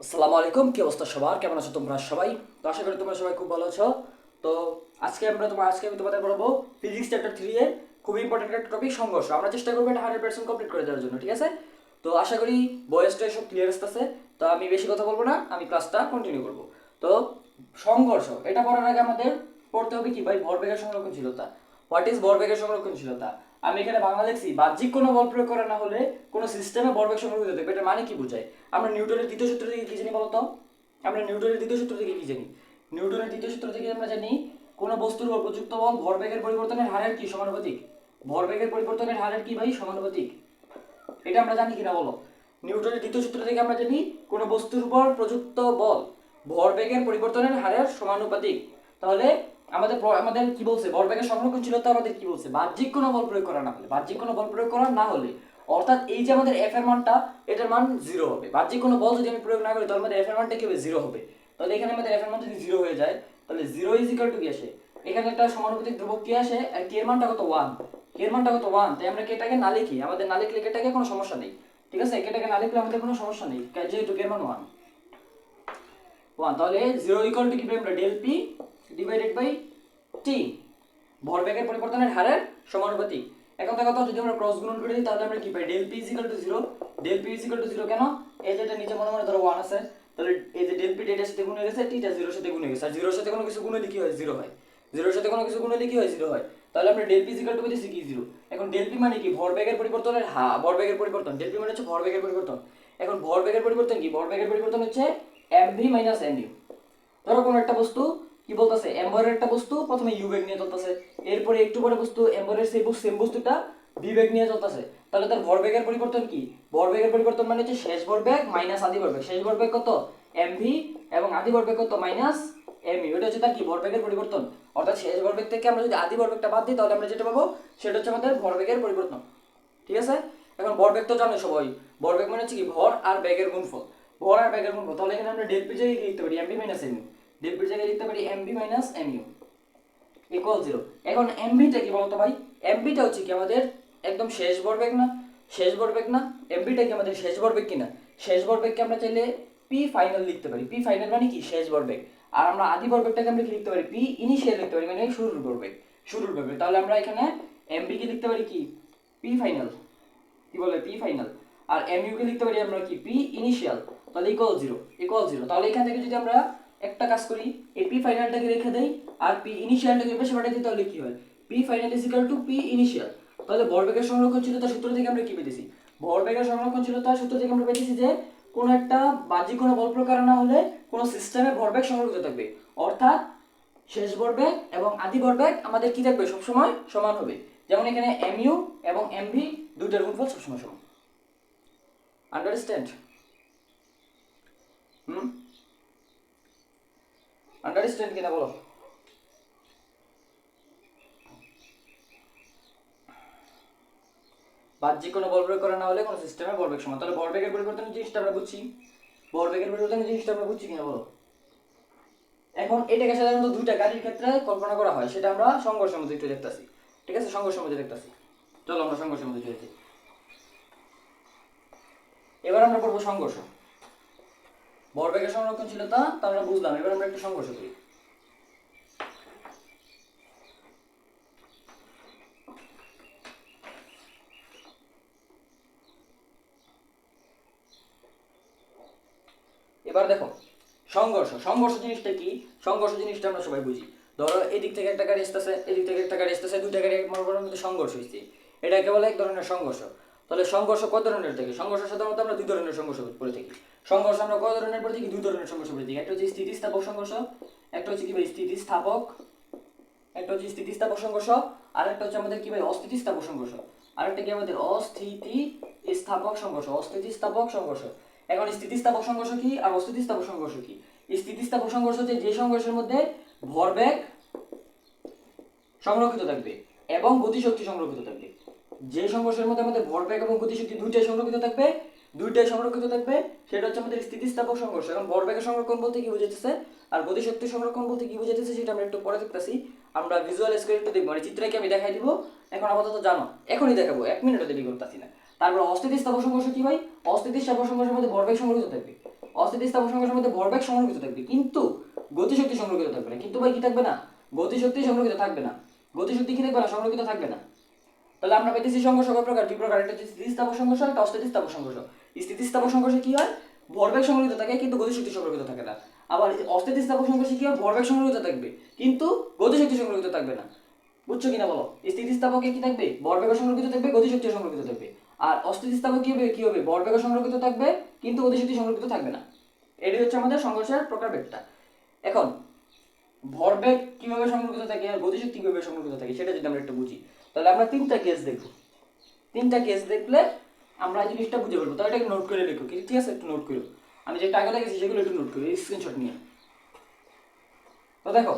আসসালামু আলাইকুম, কি অবস্থা সবার? কেমন আছো তোমরা সবাই? তো আশা করি তোমরা সবাই খুব ভালো আছো। তো আজকে আমি তোমাদের পড়াবো ফিজিক্স চ্যাপ্টার 3 এর খুবই ইম্পর্টেন্ট একটা টপিক, সংঘর্ষ। আমরা চেষ্টা করবো এটা 100% কমপ্লিট করে দেওয়ার জন্য, ঠিক আছে? তো আশা করি বয়েসটা সব ক্লিয়ার আসতেছে। তো আমি বেশি কথা বলবো না, আমি ক্লাসটা কন্টিনিউ করবো। তো সংঘর্ষ এটা পড়ার আগে আমাদের পড়তে হবে কি ভাই? ভরবেগের সংরক্ষণশীলতা। হোয়াট ইজ ভরবেগের সংরক্ষণশীলতা? আমি এখানে বাংলা লিখছি, বাহ্যিক কোনো বল প্রয়োগ করা না হলে কোনো সিস্টেমে ভরবেগ সংরক্ষিত থাকবে। এটা মানে কি বোঝায়? আমরা নিউটনের দ্বিতীয় সূত্র থেকে কি জানি বলতো? আমরা নিউটনের দ্বিতীয় সূত্র থেকে কি জানি? নিউটনের দ্বিতীয় সূত্র থেকে আমরা জানি কোনো বস্তুর উপর প্রযুক্ত বল ভরবেগের পরিবর্তনের হারের কি সমানুপাতিক। ভরবেগের পরিবর্তনের হারের কি ভাই? সমানুপাতিক। এটা আমরা জানি কিনা বলো? নিউটনের দ্বিতীয় সূত্র থেকে আমরা জানি কোনো বস্তুর উপর প্রযুক্ত বল ভরবেগের পরিবর্তনের হারের সমানুপাতিক। তাহলে আমাদের আমাদের কি বলছে? ভরবেগের সংরক্ষণশীলতা আমাদের কি বলছে? বাহ্যিক কোনো বল প্রয়োগ করা না হলে, বাহ্যিক কোনো বল প্রয়োগ করা না হলে, অর্থাৎ এই যে আমাদের এফ এর মানটা, এটার মান জিরো হবে। বাহ্যিক কোনো বল যদি আমি প্রয়োগ না করি তাহলে আমাদের এফ এর মানটা কি হবে? জিরো হবে। তাহলে এখানে আমাদের এফ এর মান যদি জিরো হয়ে যায় তাহলে জিরো ইজ ইকুয়াল টু কি আসে? এখানে একটা সমানুপাতিক ধ্রুবক কি আসে? আর কে এর মানটা কত? 1। কে এর মানটা কত? 1। তাই আমরা কেটাকে না লিখি, আমাদের না লিখলে কেটাকে কোনো সমস্যা নেই, ঠিক আছে? কেটাকে না লিখলে আমাদের কোনো সমস্যা নেই, যেহেতু কে এর মান 1। তাহলে জিরো ইকুয়াল টু কি পাই আমরা? Del P divided by T, ভরবেগের পরিবর্তনের হারের সমানুপাতিক। এখন দেখো তো, যদি আমরা ক্রস গুণন করে দিই তাহলে আমরা কি পাই? Del P is equal to zero. Del P is equal to zero কেন? এই যে এটা নিচে মনে মনে ধরো 1 আছে, তাহলে এই যে ডেল পি এটার সাথে গুণ হয়ে গেছে, টিটা জিরোর সাথে গুণ হয়ে গেছে। আর জিরোর সাথে কোনো কিছু গুণ হলে কি হয়? জিরো হয়। জিরোর সাথে কোনো কিছু গুণ হলে কি হয়? জিরো হয়। তাহলে আমরা del P is equal to পেয়েছি কি? জিরো। এখন ডেল পি মানে কি? ভরবেগের পরিবর্তনের ভরবেগের পরিবর্তন। ডেল পি মানে হচ্ছে ভরবেগের পরিবর্তন। এখন ভরবেগের পরিবর্তন কি? ভরবেগের পরিবর্তন হচ্ছে m v minus m u. ধরো কোনো একটা বস্তু কি বলতেছে, এম্বরের একটা বস্তু প্রথমে ইউ বেগ নিয়ে চলতেছে, এরপরে একটু পরে বস্তু এম্বরের সেই সেম বস্তুটা ভি বেগ নিয়ে চলতেছে, তাহলে তার ভরবেগের পরিবর্তন কি? ভরবেগের পরিবর্তন মানে হচ্ছে শেষ ভরবেগ মাইনাস আদি ভরবেগ। শেষ ভরবেগ কত? এম ভি, এবং আদি ভরবেগ কত? Minus m u. এটা হচ্ছে তার কি? ভরবেগের পরিবর্তন। অর্থাৎ শেষ ভরবেগ থেকে আমরা যদি আদি ভরবেগটা বাদ দিই তাহলে আমরা যেটা পাবো সেটা হচ্ছে আমাদের ভরবেগের পরিবর্তন, ঠিক আছে? এখন ভরবেগ তো জানো সবাই, ভরবেগ মানে হচ্ছে কি? ভর আর বেগের গুণফল। ভর আর বেগের গুণফল। তাহলে এখানে আমরা ডেল পি জায়গায় লিখতে পারি m v minus m u. Del p জায়গায় লিখতে পারি m v minus m u equal zero. এখন এমবিটা কি বলতো ভাই? এমবিটা হচ্ছে কি আমাদের একদম শেষ ভরবেগ না? শেষ ভরবেগ না? এমবিটা কি আমাদের শেষ ভরবেগ কিনা? শেষ ভরবেগকে আমরা চাইলে পি ফাইনাল লিখতে পারি। পি ফাইনাল মানে কি? শেষ ভরবেগ। আর আমরা আদি ভরবেগটাকে আমরা কি লিখতে পারি? পি ইনিশিয়াল লিখতে পারি, মানে শুরুর ভরবেগ। শুরুর ভরবেগ। তাহলে আমরা এখানে এমবি কে লিখতে পারি কি? P final. কি বলে? P final. আর এমইউ কে লিখতে পারি আমরা কি? P initial. তাহলে ইকুয়াল জিরো। Equal zero. তাহলে এখান থেকে যদি আমরা একটা কাজ করি, এই পি ফাইনালটাকে রেখে দেই আর পি ইনিশিয়ালটাকে পাশে পাঠিয়ে দিই, তাহলে কি হয়? P final is equal two P initial. তাহলে ভরবেগের সংরক্ষণশীলতার সূত্র থেকে আমরা কি পেতেছি? ভরবেগের সংরক্ষণশীলতার সূত্র থেকে আমরা পেতেছি যে কোনো একটা বাহ্যিক কোনো বল প্রকার না হলে কোনো সিস্টেমে ভরবেগ সংরক্ষিত থাকবে। অর্থাৎ শেষ ভরবেগ এবং আদি ভরবেগ আমাদের কি থাকবে? সবসময় সমান হবে। যেমন এখানে এমইউ এবং এমভি দুইটার গুণফল সবসময় সমান। আন্ডারস্ট্যান্ড? হুম, আন্ডারস্ট্যান্ড কিনা বলো? বাহ্যিক কোনো বল প্রয়োগ করা না হলে কোনো সিস্টেমে ভরবেগ সমান। তাহলে ভরবেগের পরিবর্তনের জিনিসটা আমরা বুঝছি। ভরবেগের পরিবর্তনের জিনিসটা আমরা বুঝছি কিনা বলো? এখন এটাকে সাধারণত দুইটা গাড়ির ক্ষেত্রে কল্পনা করা হয়, সেটা আমরা সংঘর্ষের মধ্যে একটু দেখতেছি, ঠিক আছে? সংঘর্ষের মধ্যে দেখতেছি। চলো আমরা সংঘর্ষের মধ্যে চলে যাই। এবার আমরা পড়বো সংঘর্ষ। ভরবেগের সংরক্ষণশীলতা তা আমরা বুঝলাম, এবার আমরা একটু সংঘর্ষ করি। এবার দেখো, সংঘর্ষ। সংঘর্ষ জিনিসটা কি? সংঘর্ষ জিনিসটা আমরা সবাই বুঝি। ধরো এদিক থেকে একটা গাড়ি আসতেছে, এদিক থেকে একটা গাড়ি আসতেছে, দুইটা গাড়ি মনে মধ্যে সংঘর্ষ হয়েছে, এটাকে বলে এক ধরনের সংঘর্ষ। তাহলে সংঘর্ষ কত ধরনের থাকে? সংঘর্ষ সাধারণত আমরা দুই ধরনের সংঘর্ষ করে থাকি। সংঘর্ষ আমরা কত ধরনের পড়ে থাকি? দুই ধরনের সংঘর্ষ করে থাকি। একটা হচ্ছে স্থিতিস্থাপক সংঘর্ষ, একটা হচ্ছে কি ভাই? স্থিতিস্থাপক। একটা হচ্ছে স্থিতিস্থাপক সংঘর্ষ, আর একটা হচ্ছে আমাদের কি ভাই? অস্থিতিস্থাপক সংঘর্ষ। আরেকটা কি আমাদের? অস্থিতিস্থাপক সংঘর্ষ। অস্থিতিস্থাপক সংঘর্ষ। এখন স্থিতিস্থাপক সংঘর্ষ কি আর অস্থিতিস্থাপক সংঘর্ষ কি? স্থিতিস্থাপক সংঘর্ষ হচ্ছে যে সংঘর্ষের মধ্যে ভরবেগ সংরক্ষিত থাকবে এবং গতিশক্তি সংরক্ষিত থাকবে। যে সংঘর্ষের মধ্যে আমাদের ভরবেগ এবং গতিশক্তি দুইটাই সংরক্ষিত থাকবে, দুইটাই সংরক্ষিত থাকবে, সেটা হচ্ছে আমাদের স্থিতিস্থাপক সংঘর্ষ। এখন ভরবেগের সংরক্ষণ বলতে কি বুঝাইতেছে আর গতিশক্তি সংরক্ষণ বলতে কি বুঝাইতেছে সেটা আমরা একটু পরে দেখতেছি। আমরা ভিজুয়ালাইজ করে একটু দেখবো, মানে চিত্রকে আমি দেখাই দিব। এখন আপাতত জানো, এখনই দেখাবো, 1 মিনিটও দেরি করতেছি না। তারপর অস্থিতিস্থাপক সংঘর্ষ কি ভাই? অস্থিতিস্থাপক সংঘর্ষের মধ্যে ভরবেগ সংরক্ষিত থাকবে। অস্থিতিস্থাপক সংঘর্ষের মধ্যে ভরবেগ সংরক্ষিত থাকবে কিন্তু গতিশক্তি সংরক্ষিত থাকবে না। কিন্তু ভাই কি থাকবে না? গতিশক্তি সংরক্ষিত থাকবে না। গতিশক্তি কি থাকবে না? সংরক্ষিত থাকবে না। তাহলে আমরা পেতেছি সংঘর্ষ কয় প্রকার? দুই প্রকার। একটা হচ্ছে স্থিতিস্থাপক সংঘর্ষ, একটা অস্থিতিস্থাপক সংঘর্ষ। স্থিতিস্থাপক সংঘর্ষে কি হয়? ভরবেগ সংরক্ষিত থাকে কিন্তু গতিশক্তি সংরক্ষিত থাকে না। আবার অস্থিতিস্থাপক সংঘর্ষে কি হয়? ভরবেগ সংরক্ষিত থাকবে কিন্তু গতিশক্তি সংরক্ষিত থাকবে না। বুঝছো কিনা বলো? স্থিতিস্থাপকে কি থাকবে? ভরবেগ সংরক্ষিত থাকবে, গতিশক্তি সংরক্ষিত থাকবে। আর অস্থিতিস্থাপক কি হবে? ভরবেগ সংরক্ষিত থাকবে কিন্তু গতিশক্তি সংরক্ষিত থাকবে না। এটাই হচ্ছে আমাদের সংঘর্ষের প্রকারভেদটা। এখন ভরবেগ কিভাবে সংরক্ষিত থাকে আর গতিশক্তি কিভাবে সংরক্ষিত থাকে সেটা যদি আমরা একটু বুঝি, তাহলে আমরা তিনটা কেস দেখবো। তিনটা কেস দেখলে আমরা এই জিনিসটা বুঝে ফেলবো। তাহলে এটাকে নোট করে রেখো, ঠিক আছে? একটু নোট করো। আমি যেটা আগে লিখেছি সেগুলো একটু নোট করো, স্ক্রিনশট নিয়ে। তো দেখো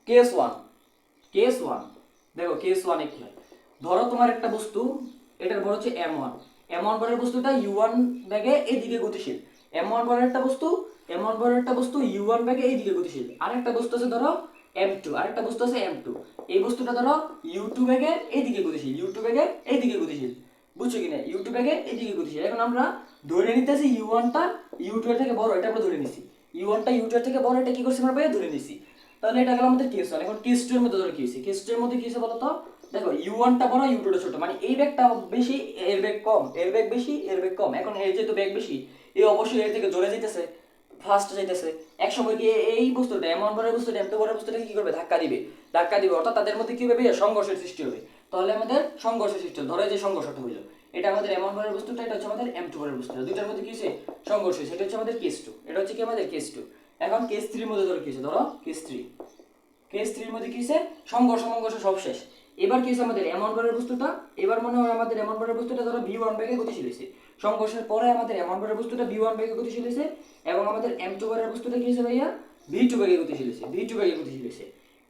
কেস ওয়ান, কেস ওয়ান দেখো কেস ওয়ানে কি হয়। ধরো তোমার একটা বস্তু, এটার বড় হচ্ছে m1, m1 বরের বস্তুটা u1 বেগে এইদিকে গতিশীল। m1 বরের একটা বস্তু, m1 বরের একটা বস্তু u1 বেগে এইদিকে গতিশীল। আরেকটা বস্তু আছে ধরো m2, আরেকটা বস্তু আছে m2। এই বস্তুটা ধরো u2 বেগে এইদিকে গতিশীল, u2 বেগে এইদিকে গতিশীল। বুঝছো কিনা? u2 বেগে এইদিকে গতিশীল। এখন আমরা ধরে নিতেছি u1টা u2 এর থেকে বড়, এটা আমরা ধরে নিছি। u1টা u2 এর থেকে বড়, এটা কি করছি আমরা ভাই? ধরে নিছি। তাহলে এটা গেল আমাদের কেস ওয়ান। এখন কেস টু এর মধ্যে ধরো কি হয়েছে? কেস টু এর মধ্যে কি হয়েছে বলো তো? দেখো u1টা বড়, u2টা ছোট, মানে এই ব্যাগটা বেশি, এর ব্যাগ কম, এর ব্যাগ বেশি, এর ব্যাগ কম। এখন এর যেহেতু ব্যাগ বেশি, এই অবশ্যই এর থেকে জোরে যাইতেছে, ফাস্ট যাইতেছে। এক সময় কি এই বস্তুটা এমন বড় বস্তুটা এমন বড় বস্তুটাকে কি করবে? ধাক্কা দিবে, ধাক্কা দিবে, অর্থাৎ তাদের মধ্যে কি হবে? সংঘর্ষের সৃষ্টি হবে। তাহলে আমাদের সংঘর্ষের সৃষ্টি হবে। ধরো এই যে সংঘর্ষটা হইলো, এটা আমাদের এমন বড় বস্তুটা, এটা হচ্ছে আমাদের m2 বড় বস্তুটা, দুইটার মধ্যে কি হয়েছে? সংঘর্ষ হয়েছে। এটা হচ্ছে আমাদের কেস টু, এটা হচ্ছে কি আমাদের কেস টু। এখন কেস থ্রির মধ্যে ধরো কি হয়েছে? ধরো কেস থ্রি, কেস থ্রির মধ্যে কি হয়েছে? সংঘর্ষ মঙ্ঘর্ষ সব শেষ। এবার কি হয়েছে আমাদের এমন বরের বস্তুটা, এবার মনে হয় আমাদের এমন বরের বস্তুটা ধরো v1 বেগে গতিশীল হয়েছে। সংঘর্ষের পরে আমাদের এমন বরের বস্তুটা v1 বেগে গতিশীল হয়েছে এবং আমাদের m2 বরের বস্তুটা কি হয়েছে ভাইয়া? v2 বেগে গতিশীল হয়েছে, v2 বেগে গতিশীল হয়েছে,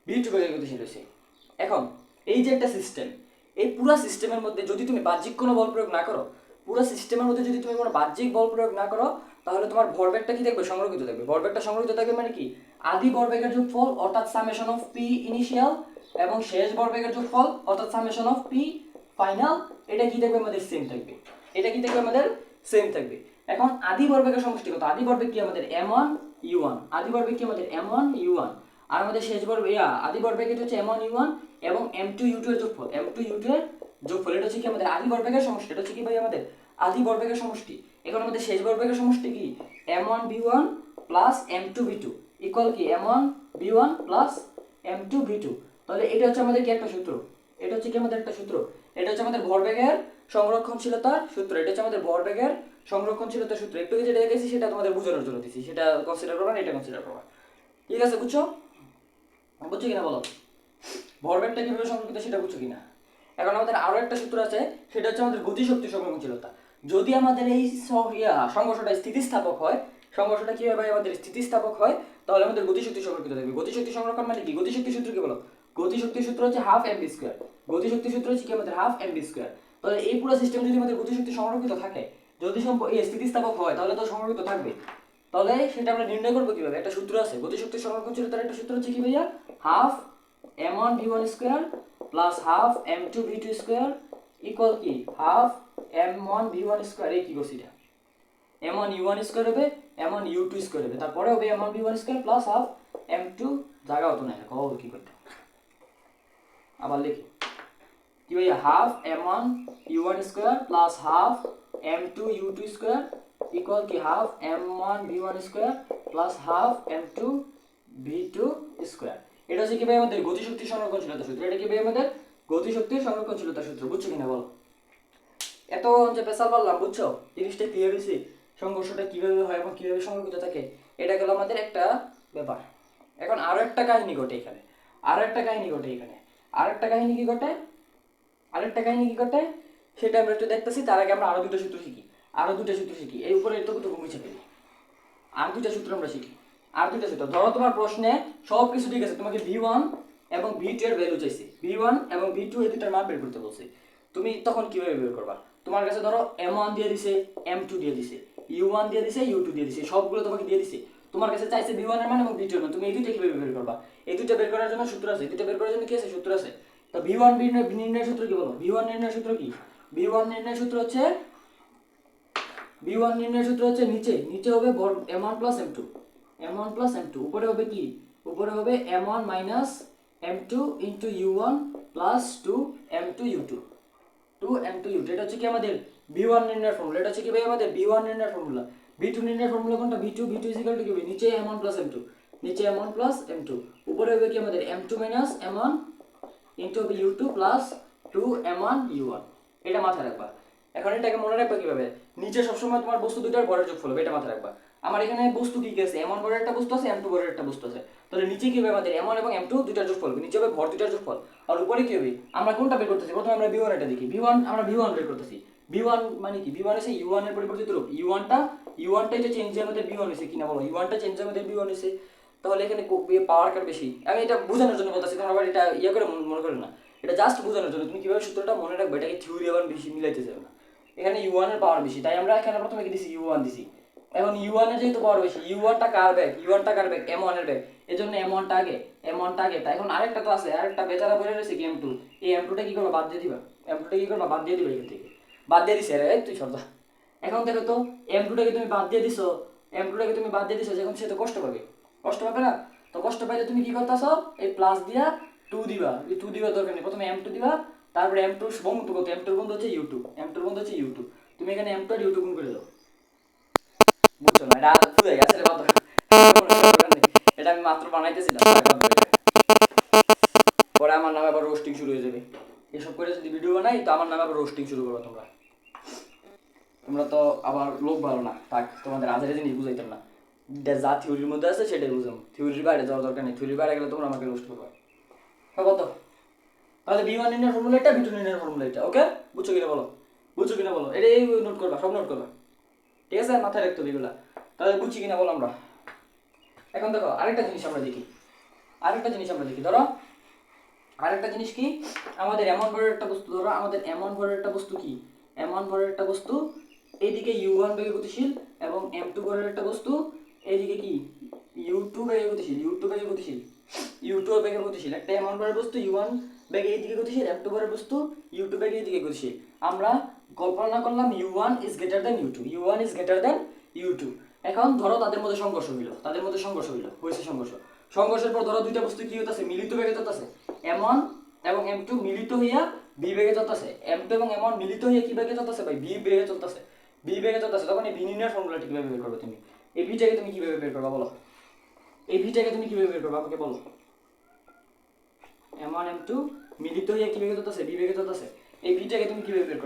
v2 বেগে গতিশীল হয়েছে। এখন এই যে একটা সিস্টেম, এই পুরো সিস্টেমের মধ্যে যদি তুমি বাহ্যিক কোনো বল প্রয়োগ না করো, পুরো সিস্টেমের মধ্যে যদি তুমি কোনো বাহ্যিক বল প্রয়োগ না করো, তাহলে তোমার ভরবেগটা কি থাকবে? সংরক্ষিত থাকবে। ভরবেগটা সংরক্ষিত থাকবে মানে কি? আদি ভরবেগের যোগফল অর্থাৎ সামেশন অফ পি ইনিশিয়াল এবং শেষ ভরবেগের যোগফল অর্থাৎ সামেশন অফ পি ফাইনাল, এটা কি থাকবে? আমাদের সেম থাকবে। এটা কি থাকবে? আমাদের সেম থাকবে। এখন আদি ভরবেগের সমষ্টি কত? আদি ভরবেগ কি আমাদের m1 u1, আদি ভরবেগ কি আমাদের m1 u1, আর আমাদের শেষ ভরবেগ আদি ভরবেগ এটা হচ্ছে m1 u1 এবং m2 u2 এর যোগফল, m2 u2 এর যোগফল। এটা হচ্ছে কি আমাদের আদি ভরবেগের সমষ্টি। এটা হচ্ছে কি ভাই? আমাদের আদি ভরবেগের সমষ্টি। এখন আমাদের শেষ ভরবেগের সমষ্টি কি? m1 v1 plus m2 v2 equal কি? m1 v1 plus m2 v2। তাহলে এটা হচ্ছে আমাদের কি একটা সূত্র? এটা হচ্ছে কি আমাদের একটা সূত্র? এটা হচ্ছে আমাদের ভরবেগের সংরক্ষণশীলতার সূত্র। এটা হচ্ছে আমাদের ভরবেগের সংরক্ষণশীলতার সূত্র। একটু যেটা দেখেছি সেটা তোমাদের বোঝানোর জন্য দিছি, সেটা কনসিডার করবা না, এটা কনসিডার করবা। ঠিক আছে? বুঝছো? বুঝছো কিনা বলো? ভরবেগটা কিভাবে সংরক্ষিত সেটা বুঝছো কিনা? এখন আমাদের আরো একটা সূত্র আছে, সেটা হচ্ছে আমাদের গতিশক্তি সংরক্ষণশীলতা। যদি আমাদের এই সংঘর্ষটা স্থিতিস্থাপক হয়, সংঘর্ষটা কি হয় ভাই? আমাদের স্থিতিস্থাপক হয়, তাহলে আমাদের গতিশক্তি সংরক্ষিত থাকবে। গতিশক্তি সংরক্ষণ মানে কি? গতিশক্তির সূত্র কি বলো? গতিশক্তির সূত্র হচ্ছে হাফ এম বি স্কোয়ার। গতিশক্তির সূত্র হচ্ছে কি আমাদের? Half m v square. তাহলে এই পুরো সিস্টেম যদি আমাদের গতিশক্তি সংরক্ষিত থাকে, যদি স্থিতিস্থাপক হয়, তাহলে তো সংরক্ষিত থাকবে। তাহলে সেটা আমরা নির্ণয় করবো কিভাবে? একটা সূত্র আছে গতিশক্তি সংরক্ষণশীলতার, একটা সূত্র হচ্ছে কি ভাইয়া? Half m1 v1 square plus half m2 v2 square equal কি? Half m1 v1 square. এই কি করছি? এটা m1 u1 স্কোয়ার হবে, m1 u2 স্কোয়ার হবে, তারপরে হবে m1 v1 square plus half m2, জায়গা হতো না, কও কি করতে। আবার লিখি কি ভাইয়া? Half m1 u1 square plus half m2 u2 square equal কি? Half m1 v1 square plus half m2 v2 square. এটা হচ্ছে কি ভাই? আমাদের গতিশক্তি সংরক্ষণশীলতার সূত্র। এটা কি ভাই? আমাদের গতিশক্তি সংরক্ষণশীলতার সূত্র। বুঝছো কিনা বলো? এত যে পেশাল বললাম, বুঝছো? জিনিসটা ক্লিয়ার হয়েছে? সংঘর্ষটা কিভাবে হয় এবং কিভাবে সংরক্ষিত থাকে, এটা গেল আমাদের একটা ব্যাপার। এখন আরো একটা কাহিনী ঘটে এখানে, আরো একটা কাহিনী ঘটে এখানে। আরেকটা কাহিনী কি ঘটে? আরেকটা কাহিনী কি ঘটে সেটা আমরা একটু দেখতেছি। তার আগে আমরা আরো দুটো সূত্র শিখি, আরো দুটো সূত্র শিখি। এই উপরে এতটুকু মুছে ফেলি, আর দুটো সূত্র আমরা শিখি, আর দুটো সূত্র। ধরো তোমার প্রশ্নে সব কিছু ঠিক আছে, তোমাকে v1 এবং v2 এর ভ্যালু চাইছে, v1 এবং v2 এই দুটার মান বের করতে বলছে। তুমি তখন কিভাবে বের করবা? তোমার কাছে ধরো m1 দিয়ে দিছে, m2 দিয়ে দিছে, u1 দিয়ে দিছে, u2 দিয়ে দিছে, সবগুলো তোমাকে দিয়ে দিছে। তোমার কাছে চাইছে v1 এর মান এবং v2 এর মান। তুমি এই দুটো কিভাবে বের করবা? এই দুটো বের করার জন্য সূত্র আছে, এই দুটো বের করার জন্য কি আছে? সূত্র আছে। তো v1 নির্ণয়ের সূত্র কি বলো? v1 নির্ণয়ের সূত্র কি? v1 নির্ণয়ের সূত্র হচ্ছে v1 নির্ণয়ের সূত্র হচ্ছে নিচে হবে m1 plus m2, m1 plus m2, উপরে হবে কি, উপরে হবে m1 minus m2 into u1 plus 2m2 u2, 2m2 u2। এটা হচ্ছে কি আমাদের v1 নির্ণয়ের ফর্মুলা। এটা হচ্ছে কি ভাই আমাদের v1 নির্ণয়ের ফর্মুলা। v2 নির্ণয়ের ফর্মুলা কোনটা, v2 ইকুয়াল টু কি, নিচে m1 প্লাস m2, নিচে m1 প্লাস m2, উপরে হবে কি আমাদের m2 মাইনাস m1 ইন্টু হবে u2 প্লাস 2m1 u1। এটা মাথায় রাখবা। এখন এটাকে মনে রাখবা কিভাবে, নিচে সবসময় তোমার বস্তু দুইটার ভরের যোগফল হবে, এটা মাথায় রাখবা। আমার এখানে বস্তু কি আছে, m1 ভরের একটা বস্তু আছে, m2 ভরের একটা বস্তু আছে, তাহলে নিচে কি হবে আমাদের m1 এবং m2 দুইটার যোগফল হবে, নিচে হবে ভর দুইটার যোগফল, আর উপরে কি হবে, আমরা কোনটা বের করতেছি, প্রথমে আমরা v1 এটা দেখি, আমরা v1 বের করতেছি। v1 মানে কি, v1 আছে u1 এর পরিবর্তিত রূপ, u1টা এটা চেঞ্জ হয়ে আমাদের v1 হইছে কিনা বলো, u1টা চেঞ্জ হয়ে আমাদের v1 হইছে, তাহলে এখানে পাওয়ার কার বেশি। আমি এটা বোঝানোর জন্য বলতেছি, তোমরা আবার এটা করে মনে করো না, এটা জাস্ট বোঝানোর জন্য, তুমি কিভাবে সূত্রটা মনে রাখবে, এটাকে থিওরি আবার বেশি মিলাইতে চাও না। এখানে u1 এর পাওয়ার বেশি, তাই আমরা এখানে প্রথমে কি দিছি, u1 দিছি। এখন u1 এর যেহেতু পাওয়ার বেশি, u1টা কার ব্যাগ, m1 এর ব্যাগ, এজন্য m1টা আগে, তাই এখন আরেকটা তো আছে, আরেকটা বেচারা বলে রয়েছে কি m2, এই m2টা কি করবা, বাদ দিয়ে দিবা, বাদ দিয়ে দিবা এখান থেকে, বাদ দিয়ে দিছে রে তুই সরদা। এখন দেখো তো m2টাকে তুমি বাদ দিয়ে দিছো, যখন সে তো কষ্ট পাবে না, তো কষ্ট পাইলে তুমি কি করতেছো, এই প্লাস দিয়া 2 দিবা, এই 2 দিবা দরকার নেই, প্রথমে m2 দিবা, তারপরে m2 বন্ধু কত, m2 এর বন্ধু হচ্ছে u2, তুমি এখানে m2 আর u2 গুণ করে দাও, বুঝছো না, এটা ফুলে গেছে রে বাবা, এটা আমি মাত্র বানাইতেছিলাম, পরে আমার নামে আবার রোস্টিং শুরু হয়ে যাবে, এসব করে যদি ভিডিও বানাই তো আমার নামে আবার রোস্টিং শুরু করবো তোমরা তো আবার লোক ভালো না, থাক, তোমাদের আধারে জিনিস বুঝাইতাম না, যা থিওরির মধ্যে আছে সেটাই বুঝাম, থিওরির বাইরে যাওয়ার দরকার নেই, থিওরির বাইরে গেলে তোমরা আমাকে রোস্ট করবে, হবে তো। তাহলে v1 নির্ণয়ের ফর্মুলা এটা, v2 নির্ণয়ের ফর্মুলা এটা, ওকে, বুঝছো কিনা বলো, এটাই নোট করবা, সব নোট করবা, ঠিক আছে, মাথায় রাখতে হবে এগুলা। তাহলে বুঝছি কিনা বলো আমরা। এখন দেখো আরেকটা জিনিস আমরা দেখি, ধরো আরেকটা জিনিস কি, আমাদের এমন ভরের একটা বস্তু, ধরো আমাদের এমন ভরের একটা বস্তু কি, এইদিকে u1 বেগে গতিশীল, এবং m2 ভরের একটা বস্তু এইদিকে কি u2 বেগে গতিশীল, u2 বেগে গতিশীল, একটা এমন ভরের বস্তু u1 বেগে এইদিকে গতিশীল, m2 ভরের বস্তু u2 বেগে এইদিকে গতিশীল। আমরা কল্পনা করলাম u1 is greater than u2, এখন ধরো তাদের মধ্যে সংঘর্ষ হইল, সংঘর্ষের পর ধরো দুইটা বস্তু কি হইতাছে, মিলিত বেগে যাইতাছে, m1 এবং m2 মিলিত হইয়া v বেগে চলতেছে, m2 এবং m1 মিলিত হইয়া কি বেগে চলতেছে ভাই, v বেগে চলতেছে, তখন এই v নির্ণয়ের ফর্মুলাটা কিভাবে বের করবে তুমি, এই ভিটাকে তুমি কিভাবে বের করবা বলো, আমাকে বলো, m1 m2 মিলিত হইয়া কি বেগে চলতেছে, v বেগে চলতেছে, এই ভিটাকে তুমি কিভাবে বের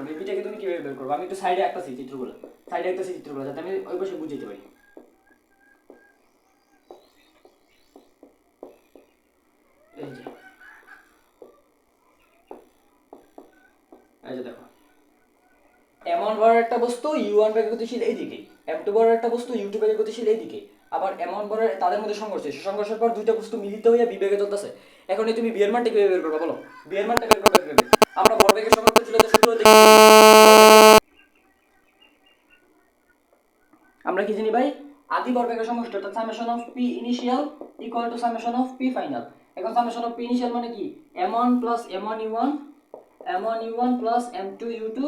করবে, আমি একটু সাইডে আঁকতাছি চিত্রগুলো, যাতে আমি ওই পাশে বুঝাইতে পারি। এই যে দেখো, m1 ভরের একটা বস্তু u1 বেগে গতিশীল এইদিকে, m2 ভরের একটা বস্তু u2 বেগে গতিশীল এইদিকে, আবার m1 ভরের তাদের মধ্যে সংঘর্ষের পর দুইটা বস্তু মিলিত হইয়া v বেগে চলতেছে। এখন এই তুমি v এর মানটা কিভাবে বের করবে বলো, আমরা ভরবেগের সংরক্ষণ ছিল তো সূত্র দেখি, আমরা কি জানি ভাই, আদি ভরবেগের সমষ্টি অর্থাৎ summation of p initial equal to summation of p final. এখন সামেশন অফ p ইনিশিয়াল মানে কি, m1 plus m1 u1 plus m2 u2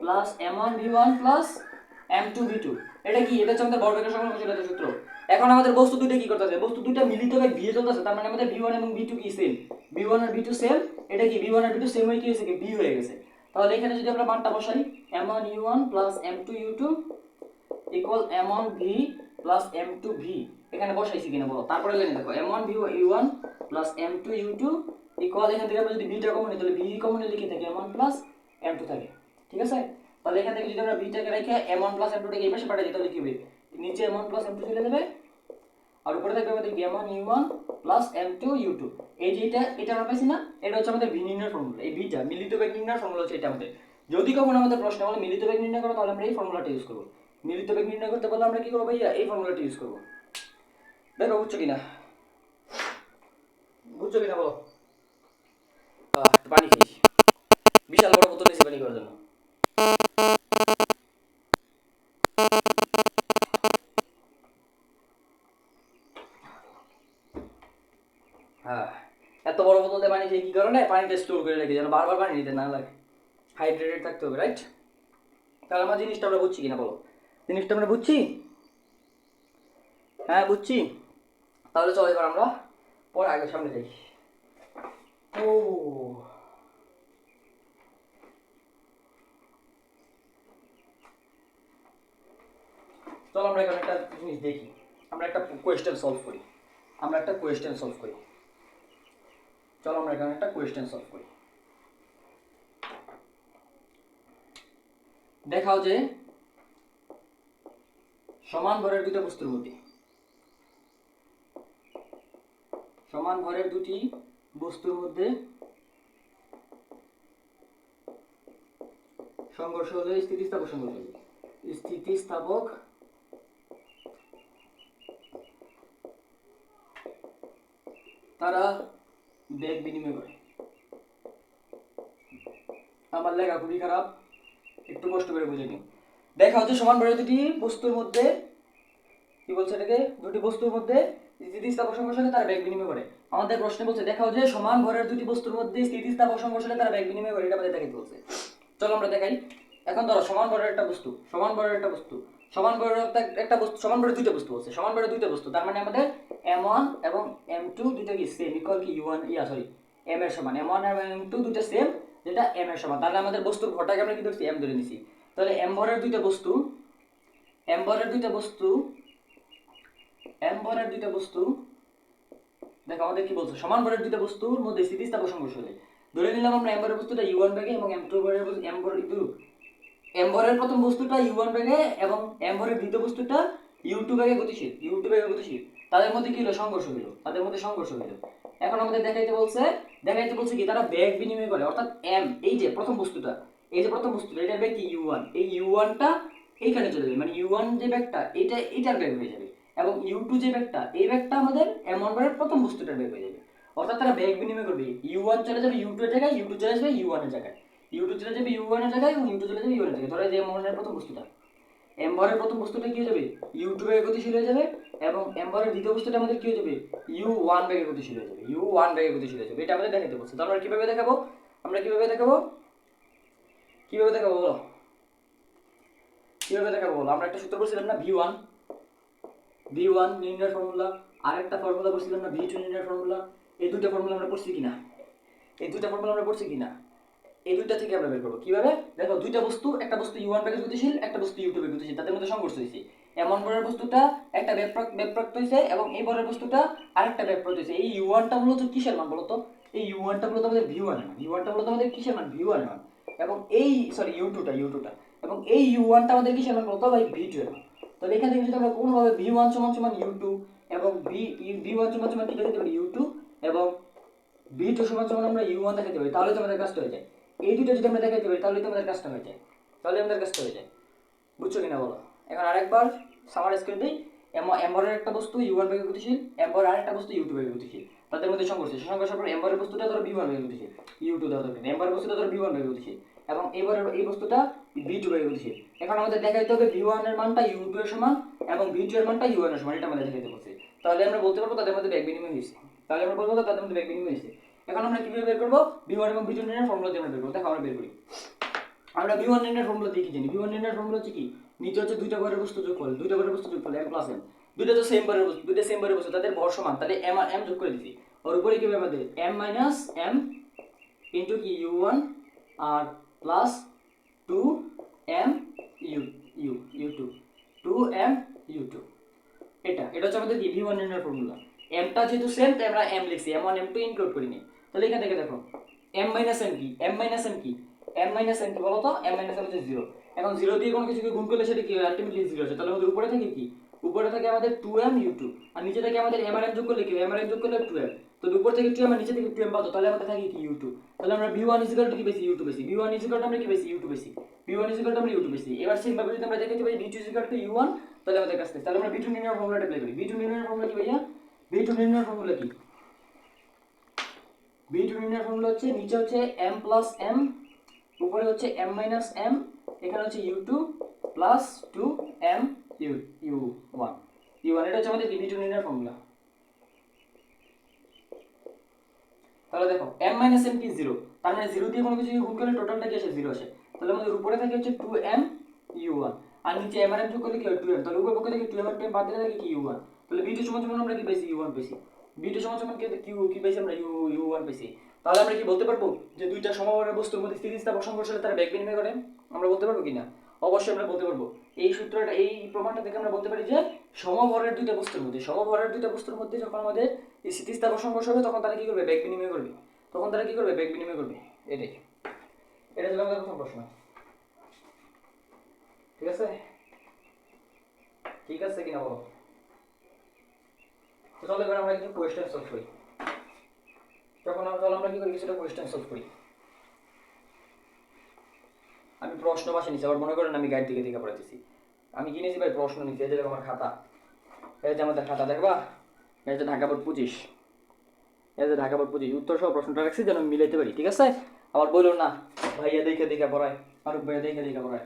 plus m1 v1 plus m2 v2, এটা কি, এটা হচ্ছে আমাদের ভরবেগের সংরক্ষণশীলতার সূত্র। এখন আমাদের বস্তু দুইটা কি করতেছে, বস্তু দুইটা মিলিত হয়ে v এ চলতেছে, তার মানে আমাদের v1 এবং v2 কি সেম, v1 আর v2 সেম, এটা কি v1 আর v2 সেম হয়ে কি হয়েছে কি v হয়ে গেছে। তাহলে এখানে যদি আমরা মানটা বসাই, m1 u1 plus m2 u2 equal m1 v plus m2 v, এখানে বসাইছি কিনা বলো, তারপরে লিখে দেখো m1 v1 plus m2 u2 equal, এখান থেকে আমরা যদি v টা কমন নিই তাহলে v কমন লিখে থাকি m1 প্লাস m2 থাকে, ঠিক আছে। তাহলে এখান থেকে যদি আমরা v টাকে রেখে m1 প্লাস m2 টাকে এই পাশে পাঠিয়ে দিই তাহলে কি হবে, নিচে m1 প্লাস m2 চলে যাবে, আর উপরে থাকবে আমাদের m1 u1 plus m2 u2, এই যে এটা আমরা পাইছি না, এটা হচ্ছে আমাদের v নির্ণয়ের ফর্মুলা, এই vটা মিলিত বেগ নির্ণয়ের ফর্মুলা হচ্ছে এটা আমাদের। যদি কখনো আমাদের প্রশ্ন বলে মিলিত বেগ নির্ণয় করো তাহলে আমরা এই ফর্মুলাটা ইউজ করব, মিলিত বেগ নির্ণয় করতে বললে আমরা কি করব ভাইয়া, এই ফর্মুলাটা ইউজ করব। দেখো বুঝছো কিনা বলো, পানি খেয়েছি, বিশাল বড় বোতল নিয়েছি পানি খাওয়ার জন্য। হ্যাঁ, এত বড় বোতল দিয়ে পানি খেয়ে কি কারণে, পানিটা স্টোর করে রেখে যেন বারবার পানি নিতে না লাগে, হাইড্রেটেড থাকতে হবে, রাইট। তাহলে আমার জিনিসটা আমরা বুঝছি কিনা বলো, জিনিসটা আমরা বুঝছি? হ্যাঁ বুঝছি। তাহলে চলো এবার আমরা পরে আগে সামনে যাই। ও চলো আমরা এখানে একটা জিনিস দেখি, আমরা একটা কোয়েশ্চেন সলভ করি। চলো আমরা এখানে একটা কোয়েশ্চেন সলভ করি। দেখাও যে সমান ভরের দুটো বস্তুর মধ্যে সংঘর্ষ হলে স্থিতিস্থাপক তারা বেগ বিনিময় করে। আমার লেখা খুবই খারাপ, একটু কষ্ট করে বুঝে নিন। দেখা হচ্ছে সমান ভরের দুটি বস্তুর মধ্যে কি বলছে এটাকে, দুটি বস্তুর মধ্যে স্থিতিস্থাপক সংঘর্ষে তারা বেগ বিনিময় করে। আমাদের প্রশ্নে বলছে দেখাও যে সমান ভরের দুটি বস্তুর মধ্যে স্থিতিস্থাপক সংঘর্ষে তারা বেগ বিনিময় করে, এটা আমাদের দেখাইতে বলছে। চলো আমরা দেখাই। এখন ধরো সমান ভরের একটা বস্তু, সমান ভরের দুইটা বস্তু বলছে, সমান ভরের দুইটা বস্তু, তার মানে আমাদের m1 এবং m2 দুটো কি সেম, ইকুয়াল কি u1 m এর সমান, m1 এবং m2 দুটো সেম, যেটা m এর সমান। তাহলে আমাদের বস্তুর ভরটাকে আমরা কি ধরছি, m ধরে নিছি। তাহলে m ভরের দুইটা বস্তু দেখো আমাদের কি বলছে, সমান ভরের দুইটা বস্তুর মধ্যে স্থিতিস্থাপক সংঘর্ষ হলে ধরে নিলাম আমরা m ভরের বস্তুটা u1 বেগে এবং m2 ভরের m ভরের প্রথম বস্তুটা u1 বেগে এবং m ভরের দ্বিতীয় বস্তুটা u2 বেগে গতিশীল, তাদের মধ্যে কি হলো, সংঘর্ষ হলো। এখন আমাদের দেখাইতে বলছে কি তারা বেগ বিনিময় করে, অর্থাৎ m এই যে প্রথম বস্তুটা এটার বেগ কি u1, এই u1 টা এইখানে চলে যাবে, মানে u1 যে বেগটা এটার বেগ হয়ে যাবে, এবং u2 যে বেগটা এই বেগটা আমাদের m1 ভরের প্রথম বস্তুটার বেগ হয়ে যাবে। অর্থাৎ তারা বেগ বিনিময় করবে, u1 চলে যাবে u2 এর জায়গায়, u2 চলে আসবে u1 এর জায়গায়, u2 চলে যাবে u1 এর জায়গায় এবং u2 চলে যাবে u1 এর জায়গায়। ধরো যে m1 এর প্রথম বস্তুটা, m ভরের প্রথম বস্তুটা কি হয়ে যাবে, u2 বেগে গতিশীল হয়ে যাবে, এবং m ভরের দ্বিতীয় বস্তুটা আমাদের কি হয়ে যাবে, u1 বেগে গতিশীল হয়ে যাবে, এটা আমাদের দেখাতে বলছে। তো আমরা কিভাবে দেখাবো, বলো আমরা একটা সূত্র বলছিলাম না, v1 নির্ণয়ের ফর্মুলা, আরেকটা ফর্মুলা বলছিলাম না v2 নির্ণয়ের ফর্মুলা। এই দুটো ফর্মুলা আমরা পড়ছি কিনা, এই দুইটা থেকে আমরা বের করবো কিভাবে। দেখো দুইটা বস্তু, একটা বস্তু u1 বেগে গতিশীল, একটা বস্তু u2 বেগে গতিশীল, তাদের মধ্যে সংঘর্ষ হয়েছে। এমন ভরের বস্তুটা একটা বেগপ্রাপ্ত হয়েছে এবং এই ভরের বস্তুটা আরেকটা বেগপ্রাপ্ত হয়েছে। এই u1 টা মূলত কিসের মান বলতো, এই u1 টা মূলত আমাদের v1 এর মান, কিসের মান, v1 এর মান। এবং এই u2 টা এবং এই u1 টা আমাদের কিসের মান বলতো ভাই, v2 এর মান। তাহলে এখান থেকে যদি আমরা কোনভাবে v1 সমান সমান u2 এবং v1 সমান সমান কি দেখাতে পারি, u2, এবং v2 সমান সমান আমরা u1 দেখাতে পারি, তাহলে তো আমাদের কাজটা হয়ে যায়। এই দুটো যদি আমরা দেখাতে পারি তাহলে তো আমাদের কাজটা হয়ে যায়, বুঝছো কিনা বলো। এখন আরেকবার সামারাইজ করে দিই। m ভরের একটা বস্তু u1 বেগে গতিশীল, m ভরের আরেকটা বস্তু u2 বেগে গতিশীল, তাদের মধ্যে সংঘর্ষের পর m ভরের বস্তুটা ধরো v1 বেগে গতিশীল, u2 দেওয়া দরকার, m ভরের বস্তুটা ধরো v1 বেগে গতিশীল এবং এই বস্তুটা v2 বেগে গতিশীল। এখন আমাদের দেখাইতে হবে v1 এর মানটা u2 এর সমান এবং v2 এর মানটা u1 এর সমান, এটা আমাদের দেখাইতে বলছে। তাহলে আমরা বলতে পারবো তাদের মধ্যে বেগ বিনিময় হয়েছে। এখন আমরা কিভাবে বের করবো, v1 এবং v2 এর ফর্মুলা দিয়ে আমরা বের করবো। দেখো আমরা বের করি। আমরা v1 এর ফর্মুলা দিয়ে কি জানি, v1 এর ফর্মুলা হচ্ছে কি, নিচে হচ্ছে দুইটা ভরের বস্তু যোগফল, m প্লাস n, দুইটা তো সেম ভরের বস্তু, তাদের ভর সমান, তাহলে m আর m যোগ করে দিছি। আর উপরে কি হবে আমাদের m মাইনাস m ইনটু কি u1 আর plus 2m u2 2m u2, এটা হচ্ছে আমাদের কি v1 এর ফর্মুলা। m টা যেহেতু সেম তাই আমরা m লিখছি, m1 m2 ইনক্লুড করিনি। তাহলে এখান থেকে দেখো m মাইনাস n কি বলো তো, m মাইনাস n হচ্ছে 0। এখন 0 দিয়ে কোনো কিছুকে গুণ করলে সেটা কি আলটিমেটলি 0 আসে। তাহলে আমাদের উপরে থাকে কি, আমাদের 2m u2, আর নিচে থেকে আমাদের m আর m যোগ করলে কি, m আর m যোগ করলে 2m। তো উপর থেকে 2m আর নিচে থেকে 2m পাবো, তাহলে আমাদের থাকে কি u2। তাহলে আমরা v1 কি বেশি, u2 বেশি, আমরা কি বেশি, u2 বেশি, আমরা u2 বেশি। এবার সেম ভাবে যদি আমরা দেখাতে পারি v2 u1, তাহলে আমাদের কাছে, তাহলে আমরা v2 নির্ণয়ের ফর্মুলাটা অ্যাপ্লাই করি। v2 নির্ণয়ের ফর্মুলা কি ভাইয়া, v2 নির্ণয়ের ফর্মুলা হচ্ছে নিচে হচ্ছে m প্লাস m, উপরে হচ্ছে m মাইনাস m, এখানে হচ্ছে u2 প্লাস 2m u1, এটা হচ্ছে আমাদের v2 নির্ণয়ের ফর্মুলা। তাহলে দেখো m মাইনাস m কি 0, তার মানে 0 দিয়ে কোনো কিছু গুণ করলে টোটালটা কি আসে, 0 আসে। তাহলে আমাদের উপরে থাকে হচ্ছে 2m u1 আর নিচে m আর m যোগ করলে কি হয় 2m, তাহলে উপর পক্ষ থেকে 2m আর 2m বাদ দিলে থাকে কি u1, তাহলে b2 সমান সমান আমরা কি পেয়েছি u1 পেয়েছি, b2 সমান সমান কি পেয়েছি আমরা u1 পেয়েছি। তাহলে আমরা কি বলতে পারবো যে দুইটা সমভরের বস্তুর মধ্যে স্থিতিস্থাপক সংঘর্ষ হলে তারা বেগ বিনিময় করে? আমরা বলতে পারবো কিনা? অবশ্যই আমরা বলতে পারবো। এই সূত্রটা, এই প্রমাণটা থেকে আমরা বলতে পারি যে সমভরের দুইটা বস্তুর মধ্যে যখন আমাদের এই স্থিতিস্থাপক সংঘর্ষ হবে তখন তারা কি করবে? বেগ বিনিময় করবে। বেগ বিনিময় করবে। এটাই, এটা ছিল আমাদের প্রথম প্রশ্ন। ঠিক আছে কিনা বলো? তো চলো এবার আমরা কিছু কোয়েশ্চেন সলভ করি। চলো আমরা কি করি, কিছুটা কোয়েশ্চেন সলভ করি। আমি প্রশ্ন পাশে নিচ্ছি, আবার মনে করেন আমি গাইড থেকে পড়াইতেছি। আমি কিনেছি ভাই প্রশ্ন নিচ্ছি, এই যে আমার খাতা, এই যে আমাদের খাতা দেখবা, এই যে ঢাকা বোর্ড 25, উত্তর সহ প্রশ্নটা রাখছি যেন আমি মিলাইতে পারি। ঠিক আছে? আবার বললো না ভাইয়া দেখে পড়ায়, ফারুক ভাইয়া দেখে পড়ায়।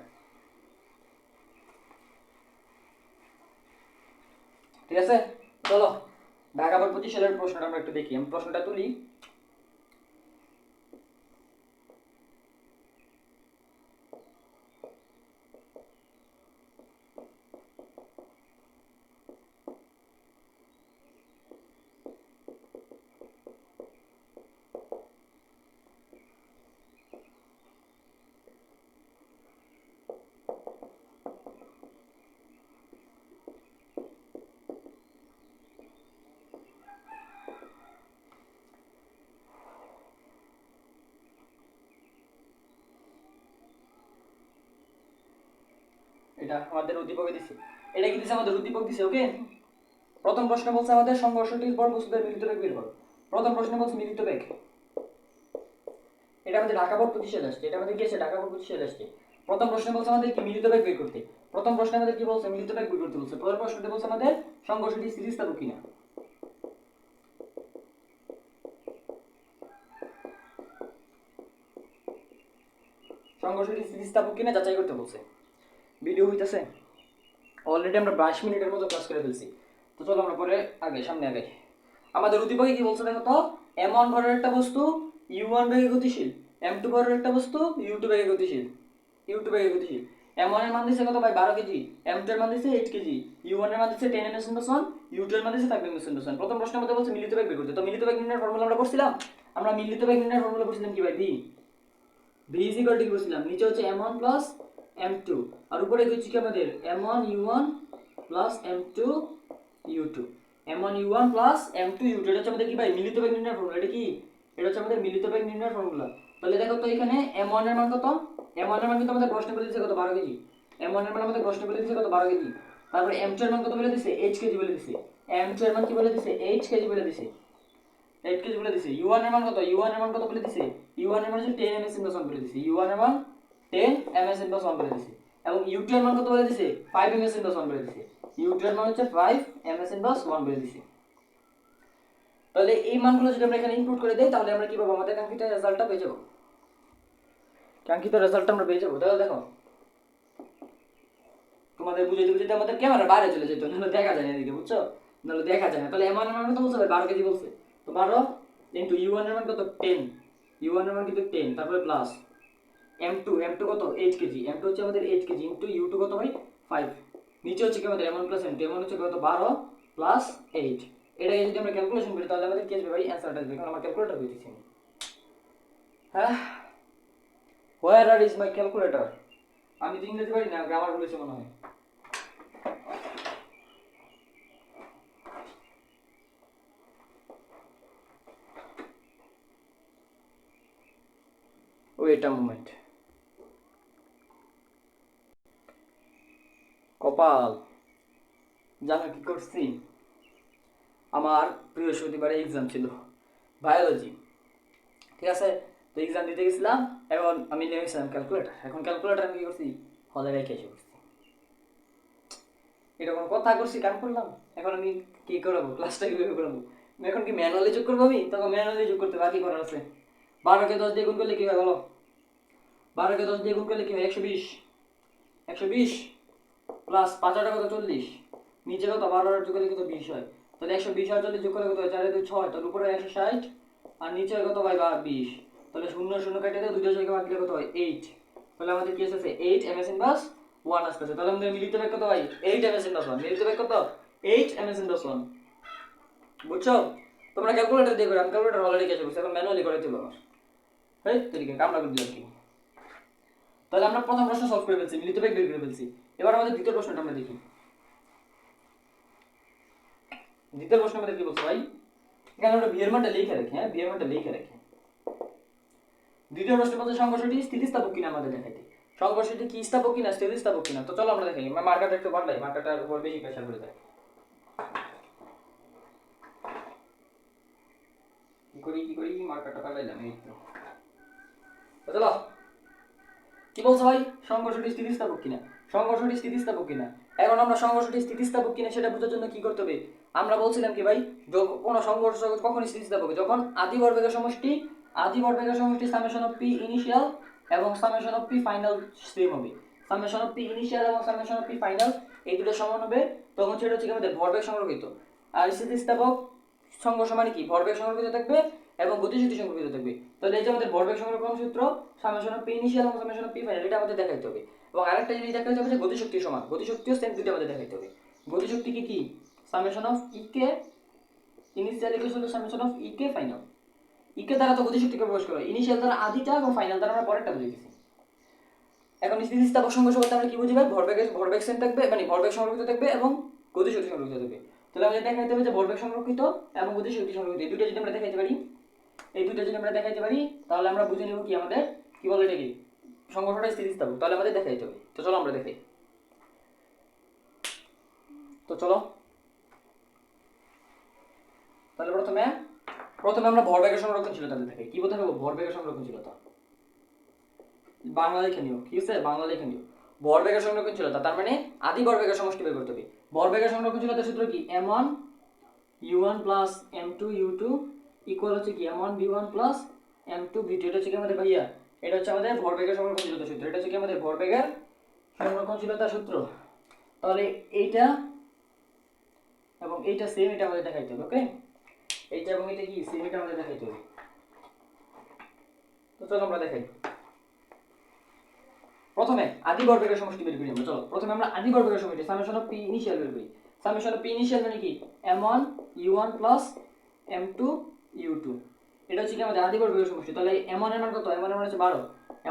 ঠিক আছে, চলো ঢাকা বোর্ড 25 সালের প্রশ্নটা আমরা একটু দেখি। আমি প্রশ্নটা তুলি। এটা আমাদের উদ্দীপকে দিছে, এটা কি দিছে? আমাদের উদ্দীপক দিছে। ওকে, প্রথম প্রশ্ন বলছে আমাদের সংঘর্ষটির পর বস্তুদের মিলিত বেগ বের করো। প্রথম প্রশ্ন বলছে মিলিত বেগ, এটা আমাদের ঢাকা বোর্ড 25 সালে আসছে, ঢাকা বোর্ড 25 সালে আসছে। প্রথম প্রশ্ন বলছে আমাদের কি মিলিত বেগ বের করতে। প্রথম প্রশ্নে আমাদের কি বলছে? মিলিত বেগ বের করতে বলছে। পরের প্রশ্নতে বলছে আমাদের সংঘর্ষটি স্থিতিস্থাপক কিনা। সংঘর্ষটি স্থিতিস্থাপক কিনা যাচাই করতে বলছে। ভিডিও হইতেছে, অলরেডি আমরা 22 মিনিটের মতো ক্লাস করে ফেলছি। তো চলো আমরা পরে সামনে আগে। আমাদের উদ্দীপকে কি বলছে দেখো তো, m1 ভরের একটা বস্তু u1 বেগে গতিশীল, m2 ভরের একটা বস্তু u2 বেগে গতিশীল, m1 এর মান দিছে কত ভাই? 12 কেজি, m2 এর মান দিছে 8 কেজি, u1 এর মান দিছে 10 ms/1, u2 এর মান দিছে 5 ms/1। প্রথম প্রশ্নের মধ্যে বলছে মিলিত বেগ বের করতে। তো মিলিত বেগ নির্ণয়ের ফর্মুলা আমরা পড়ছিলাম। কি ভাই? v is equal to কি বলছিলাম? নিচে হচ্ছে m1 plus m2 আর উপরে হচ্ছে কি আমাদের m1 u1 plus m2 u2, m1 u1 plus m2 u2। এটা হচ্ছে আমাদের কি ভাই? মিলিত বেগ নির্ণয়ের ফর্মুলা। এটা হচ্ছে আমাদের মিলিত বেগ নির্ণয়ের ফর্মুলা। তাহলে দেখো তো এখানে m1 এর মান কত? m1 এর মান কিন্তু আমাদের প্রশ্নে বলে দিয়েছে কত? 12 কেজি। m1 এর মান আমাদের প্রশ্নে বলে দিয়েছে কত? 12 কেজি। তারপরে m2 এর মান কত বলে দিয়েছে? 8 কেজি বলে দিয়েছে। m2 এর মান কি বলে দিয়েছে? 8 কেজি বলে দিয়েছে। 8 কেজি বলে দিয়েছে। u1 এর মান কত? u1 এর মান কত বলে দিয়েছে? u1 এর মান হচ্ছে 10 ms/1 বলে দিয়েছে। u1 এর মান 10 ms/1 বলে দিয়েছে। এবং u2 এর মান কত বলে দিয়েছে? 5 ms/1 বলে দিয়েছে। u2 এর মান হচ্ছে 5 ms/1 বলে দিয়েছে। তাহলে এই মানগুলো যদি আমরা এখানে ইনপুট করে দেই তাহলে আমরা কি পাবো? আমাদের কাঙ্ক্ষিত রেজাল্টটা পেয়ে যাব। আমরা পেয়ে যাবো। তাহলে দেখো, তোমাদের বুঝাইতে আমাদের ক্যামেরা বাইরে চলে যেত, নাহলে দেখা যায় না এদিকে, বুঝছো? নাহলে দেখা যায় না। তাহলে m1 এর মান কত বলছে? 12 কেজি বলছে। তো 12 ইনটু u1 এর মান কত? 10, u1 এর মান কিন্তু 10, তারপরে প্লাস m2 কত? 8 কেজি, m2 হচ্ছে আমাদের 8 কেজি ইনটু u2 কত ভাই? 5। নিচে হচ্ছে কি আমাদের m1 প্লাস m2, m1 হচ্ছে কত? 12 প্লাস 8। এটাকে যদি আমরা ক্যালকুলেশন করি তাহলে আমাদের কি আসবে ভাই? অ্যানসারটা আসবে। কারণ আমার ক্যালকুলেটর হইতেছে। হ্যাঁ, where is my calculator? আমি তো ইংরেজি পারি না, গ্রামার বলেছে মনে হয়। Wait a moment. কপাল, জানো কি করছি? আমার বৃহস্পতিবারে এক্সাম ছিল, বায়োলজি। ঠিক আছে, তো এক্সাম দিতে গেছিলাম। এখন আমি নিয়ে গেছিলাম ক্যালকুলেটার। এখন ক্যালকুলেটার আমি কি করছি? হলে রেখে এসে করছি। এটা কোনো কথা করছি? কাম করলাম। এখন আমি কি করাবো? ক্লাসটা কিভাবে করাবো? এখন কি ম্যানুয়ালি যোগ করবো? আমি তখন ম্যানুয়ালি যোগ করতে বাকি করার আছে। 12কে 10 দিয়ে গুণ করলে কি হয় বলো? 12কে 10 দিয়ে গুণ করলে কি হয়? 120। 120 প্লাস 5 টাকা কত? 40। নিচে কত? 12 যোগ করলে কত? 20 হয়। তাহলে 120 আর 40 যোগ করলে কত হয়? 4 2 6। তাহলে উপরে 160 আর নিচে কত ভাই? 20। তাহলে 0 0 কেটে দিয়ে 2 6 বাদ দিলে কত হয়? 8। তাহলে আমাদের কি আছে? 8 ms/1 1 আসতেছে, তাহলে আমাদের মিলিত বেগ কত ভাই 8 ms/1, মিলিত বেগ কত 8 ms/1। বুঝছো? তোমরা ক্যালকুলেটর দিয়ে করো, আমি ক্যালকুলেটর অলরেডি কেটে বসে, এখন ম্যানুয়ালি করে দিবো আমার। এই তরিকে কামনা করে দিলাম কি। তাহলে আমরা প্রথম প্রশ্ন সলভ করে ফেলছি, মিলিত বেগ বের করে ফেলছি। এবার আমাদের দ্বিতীয় প্রশ্নটা আমরা দেখি। দ্বিতীয় প্রশ্ন আমাদের কি বলছে ভাই, এখানে আমরা বিয়ের মানটা লিখে রাখি, হ্যাঁ বিয়ের মানটা লিখে রাখি। দ্বিতীয় প্রশ্নের মধ্যে সংঘর্ষটি স্থিতিস্থাপক কিনা আমাদের দেখাইতে, সংঘর্ষটি কি স্থাপক কিনা স্থিতিস্থাপক কিনা। তো চলো আমরা দেখাই, মার্কারটা একটু পাল্টাই, মার্কারটার উপর বেশি প্রেসার করে দেয়। কি করি মার্কারটা পাল্টাইলাম, এই তো চলো। কি বলছো ভাই, সংঘর্ষটি স্থিতিস্থাপক কিনা, সংঘর্ষটি স্থিতিস্থাপক কিনা। এখন আমরা সংঘর্ষটি স্থিতিস্থাপক কিনা সেটা বোঝার জন্য কি করতে হবে, আমরা বলছিলাম কি ভাই, কোনো সংঘর্ষ কখন স্থিতিস্থাপক, যখন আদি ভরবেগের সমষ্টি সামেশন অফ পি ইনিশিয়াল এবং summation of P final same হবে। সামেশন অফ পি ইনিশিয়াল এবং সামেশন অফ পি ফাইনাল এই দুটো সমান হবে, তখন সেটা হচ্ছে আমাদের ভরবেগ সংরক্ষিত। আর স্থিতিস্থাপক সংঘর্ষ মানে কি, ভরবেগ সংরক্ষিত থাকবে এবং গতিশক্তি সংরক্ষিত থাকবে। তাহলে এই যে আমাদের ভরবেগ সংরক্ষণ সূত্র সামেশন অফ পি ইনিশিয়াল এবং সামেশন অফ পি ফাইনাল, এটা আমাদের দেখাইতে হবে। এবং আরেকটা জিনিস দেখাইতে হবে যে গতিশক্তি সমান, গতিশক্তিও সেম, দুটো আমাদের দেখাইতে হবে। গতিশক্তি কি summation of KE initial equal to summation of KE final. KE দ্বারা তো গতিশক্তিকে প্রকাশ করা, ইনিশিয়াল দ্বারা আদিটা এবং ফাইনাল দ্বারা আমরা পরেরটা বুঝে গেছি। এখন স্থিতিস্থাপক সংঘর্ষ বলতে আমরা কি বুঝি ভাই, ভরবেগ সেম থাকবে, মানে ভরবেগ সংরক্ষিত থাকবে এবং গতিশক্তি সংরক্ষিত থাকবে। তাহলে আমাদের দেখাইতে হবে যে ভরবেগ সংরক্ষিত এবং গতিশক্তি সংরক্ষিত, এই দুটো যদি আমরা দেখাইতে পারি, এই দুটো যদি আমরা দেখাইতে পারি, তাহলে আমরা বুঝে নেব কি আমাদের কি বলে এটা কি সংঘর্ষটা স্থিতিস্থাপক, তাহলে আমাদের দেখাইতে হবে। তো চলো আমরা দেখাই। তো চলো তাহলে প্রথমে আমরা ভরবেগের সংরক্ষণশীলতা দেখাই। কি বলতে হবে, ভরবেগের সংরক্ষণশীলতা বাংলা লিখে নিও, কি আছে বাংলা লিখে নিও। ভরবেগের সংরক্ষণশীলতা তার মানে আদি ভরবেগের সমষ্টি বের করতে হবে। ভরবেগের সংরক্ষণশীলতার সূত্র কি, m1 u1 plus m2 u2 equal হচ্ছে কি m1 v1 plus m2 v2। এটা হচ্ছে কি আমাদের ভাইয়া, এটা হচ্ছে আমাদের ভরবেগের সংরক্ষণশীলতার সূত্র, এটা হচ্ছে কি আমাদের ভরবেগের সংরক্ষণশীলতার সূত্র। তাহলে এইটা এবং এইটা সেম, এটা আমাদের দেখাইতে হবে। ওকে, এইটা এবং এটা কি সেম, এটা আমাদের দেখাইতে হবে। তো চলো আমরা দেখাই। প্রথমে আদি ভরবেগের সমষ্টি বের করি আমরা। চলো প্রথমে আমরা আদি ভরবেগের সমষ্টি সামেশন অফ পি ইনিশিয়াল বের করি। সামেশন অফ পি ইনিশিয়াল মানে কি m1 u1 plus m2 u2। এটা হচ্ছে কি আমাদের আদি ভরবেগের সমষ্টি। তাহলে m1 এর মান কত, m1 এর মান হচ্ছে 12,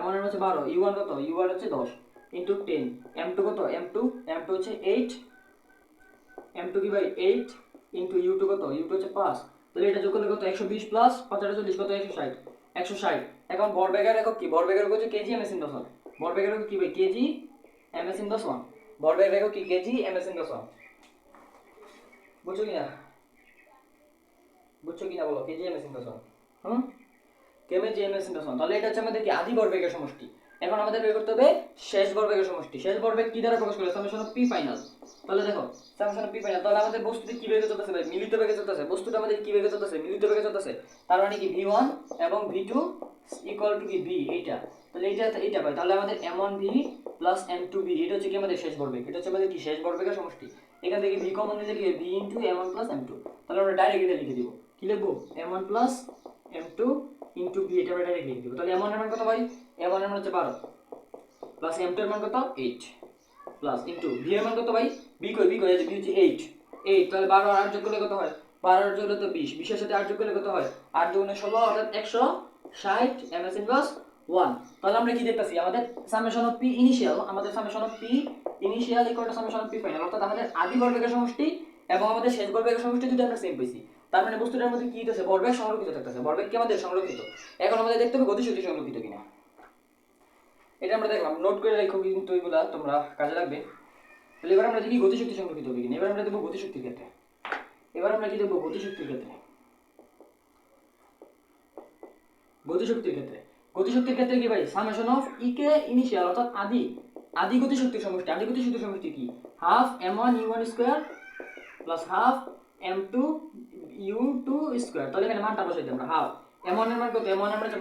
m1 এর মান হচ্ছে 12, u1 কত, u1 হচ্ছে 10 ইনটু 10, m2 কত, m2 হচ্ছে 8, m2 কি ভাই 8 ইনটু u2 কত, u2 হচ্ছে 5। তাহলে এটা যোগ করলে কত 120 প্লাস 5 40 কত 160, 160। এখন ভরবেগের একক কি, ভরবেগের একক হচ্ছে কেজি ms/1, ভরবেগের একক কি ভাই কেজি ms/1, ভরবেগের একক কি কেজি ms/1। বুঝছো কিনা, বুঝছো কিনা বলো, কেজি ms/1। KG ms/1। তাহলে এটা হচ্ছে আমাদের কি আদি ভরবেগের সমষ্টি। এখন আমাদের বের করতে হবে শেষ ভরবেগের সমষ্টি। শেষ ভরবেগ কি দ্বারা প্রকাশ করে, সামেশন অফ পি ফাইনাল। তাহলে দেখো সামেশন অফ পি ফাইনাল, তাহলে আমাদের বস্তুটি কি বেগে চলতেছে ভাই, মিলিত বেগে চলতেছে। বস্তুটা আমাদের কি বেগে চলতেছে, মিলিত বেগে চলতেছে। তার মানে কি v1 এবং v2 ইকুয়াল টু কি v, এইটা। তাহলে এইটা ভাই, তাহলে আমাদের m1v প্লাস m2v, এটা হচ্ছে কি আমাদের শেষ ভরবেগ। এটা হচ্ছে আমাদের কি শেষ ভরবেগের সমষ্টি। এখান থেকে v কমন নিলে কি v into m1 plus m2। তাহলে আমরা ডাইরেক্ট এটা লিখে দিব, কি লিখবো m1 plus m2 into v, এটা আমরা ডাইরেক্ট লিখে দিব। তাহলে m1 এর মান কত ভাই, m1 এর মান হচ্ছে 12 প্লাস m2 এর মান কত 8 প্লাস ইনটু v এর মান কত ভাই, v কই এই যে v হচ্ছে 8, তাহলে 12 আর 8 যোগ করলে কত হয়, 12 আর যোগ করলে তো 20, 20 এর সাথে 8 যোগ করলে কত হয়, 8 দুগুণে 16 অর্থাৎ 160 ms/1। তাহলে আমরা কি দেখতাছি, আমাদের সামেশন অফ পি ইনিশিয়াল, আমাদের summation of P initial equal to summation of P final, অর্থাৎ আমাদের আদি ভরবেগের সমষ্টি এবং আমাদের শেষ ভরবেগের সমষ্টি দুটো আমরা সেম পেয়েছি। তার মানে বস্তুটার মধ্যে কি হইতেছে, ভরবেগ সংরক্ষিত থাকতেছে, ভরবেগ কি আমাদের সংরক্ষিত। এখন আমাদের দেখতে হবে গতিশক্তি সংরক্ষিত কিনা, এটা আমরা দেখলাম, নোট করে রাখো কিন্তু এগুলা তোমরা কাজে লাগবে। তাহলে এবার আমরা দেখি গতিশক্তি সংরক্ষিত হবে কিনা। এবার আমরা দেখব গতিশক্তির ক্ষেত্রে, এবার আমরা কি দেখব গতিশক্তির ক্ষেত্রে। গতিশক্তির ক্ষেত্রে কি ভাই, সামেশন অফ ইকে ইনিশিয়াল অর্থাৎ আদি গতিশক্তির সমষ্টি। আদি গতিশক্তির সমষ্টি কি, half m1 u1 square plus half m2 u2 square. তাহলে এখানে মানটা বসাই দিই আমরা, হাফ m1 এর মান কত, m1 এর মান হচ্ছে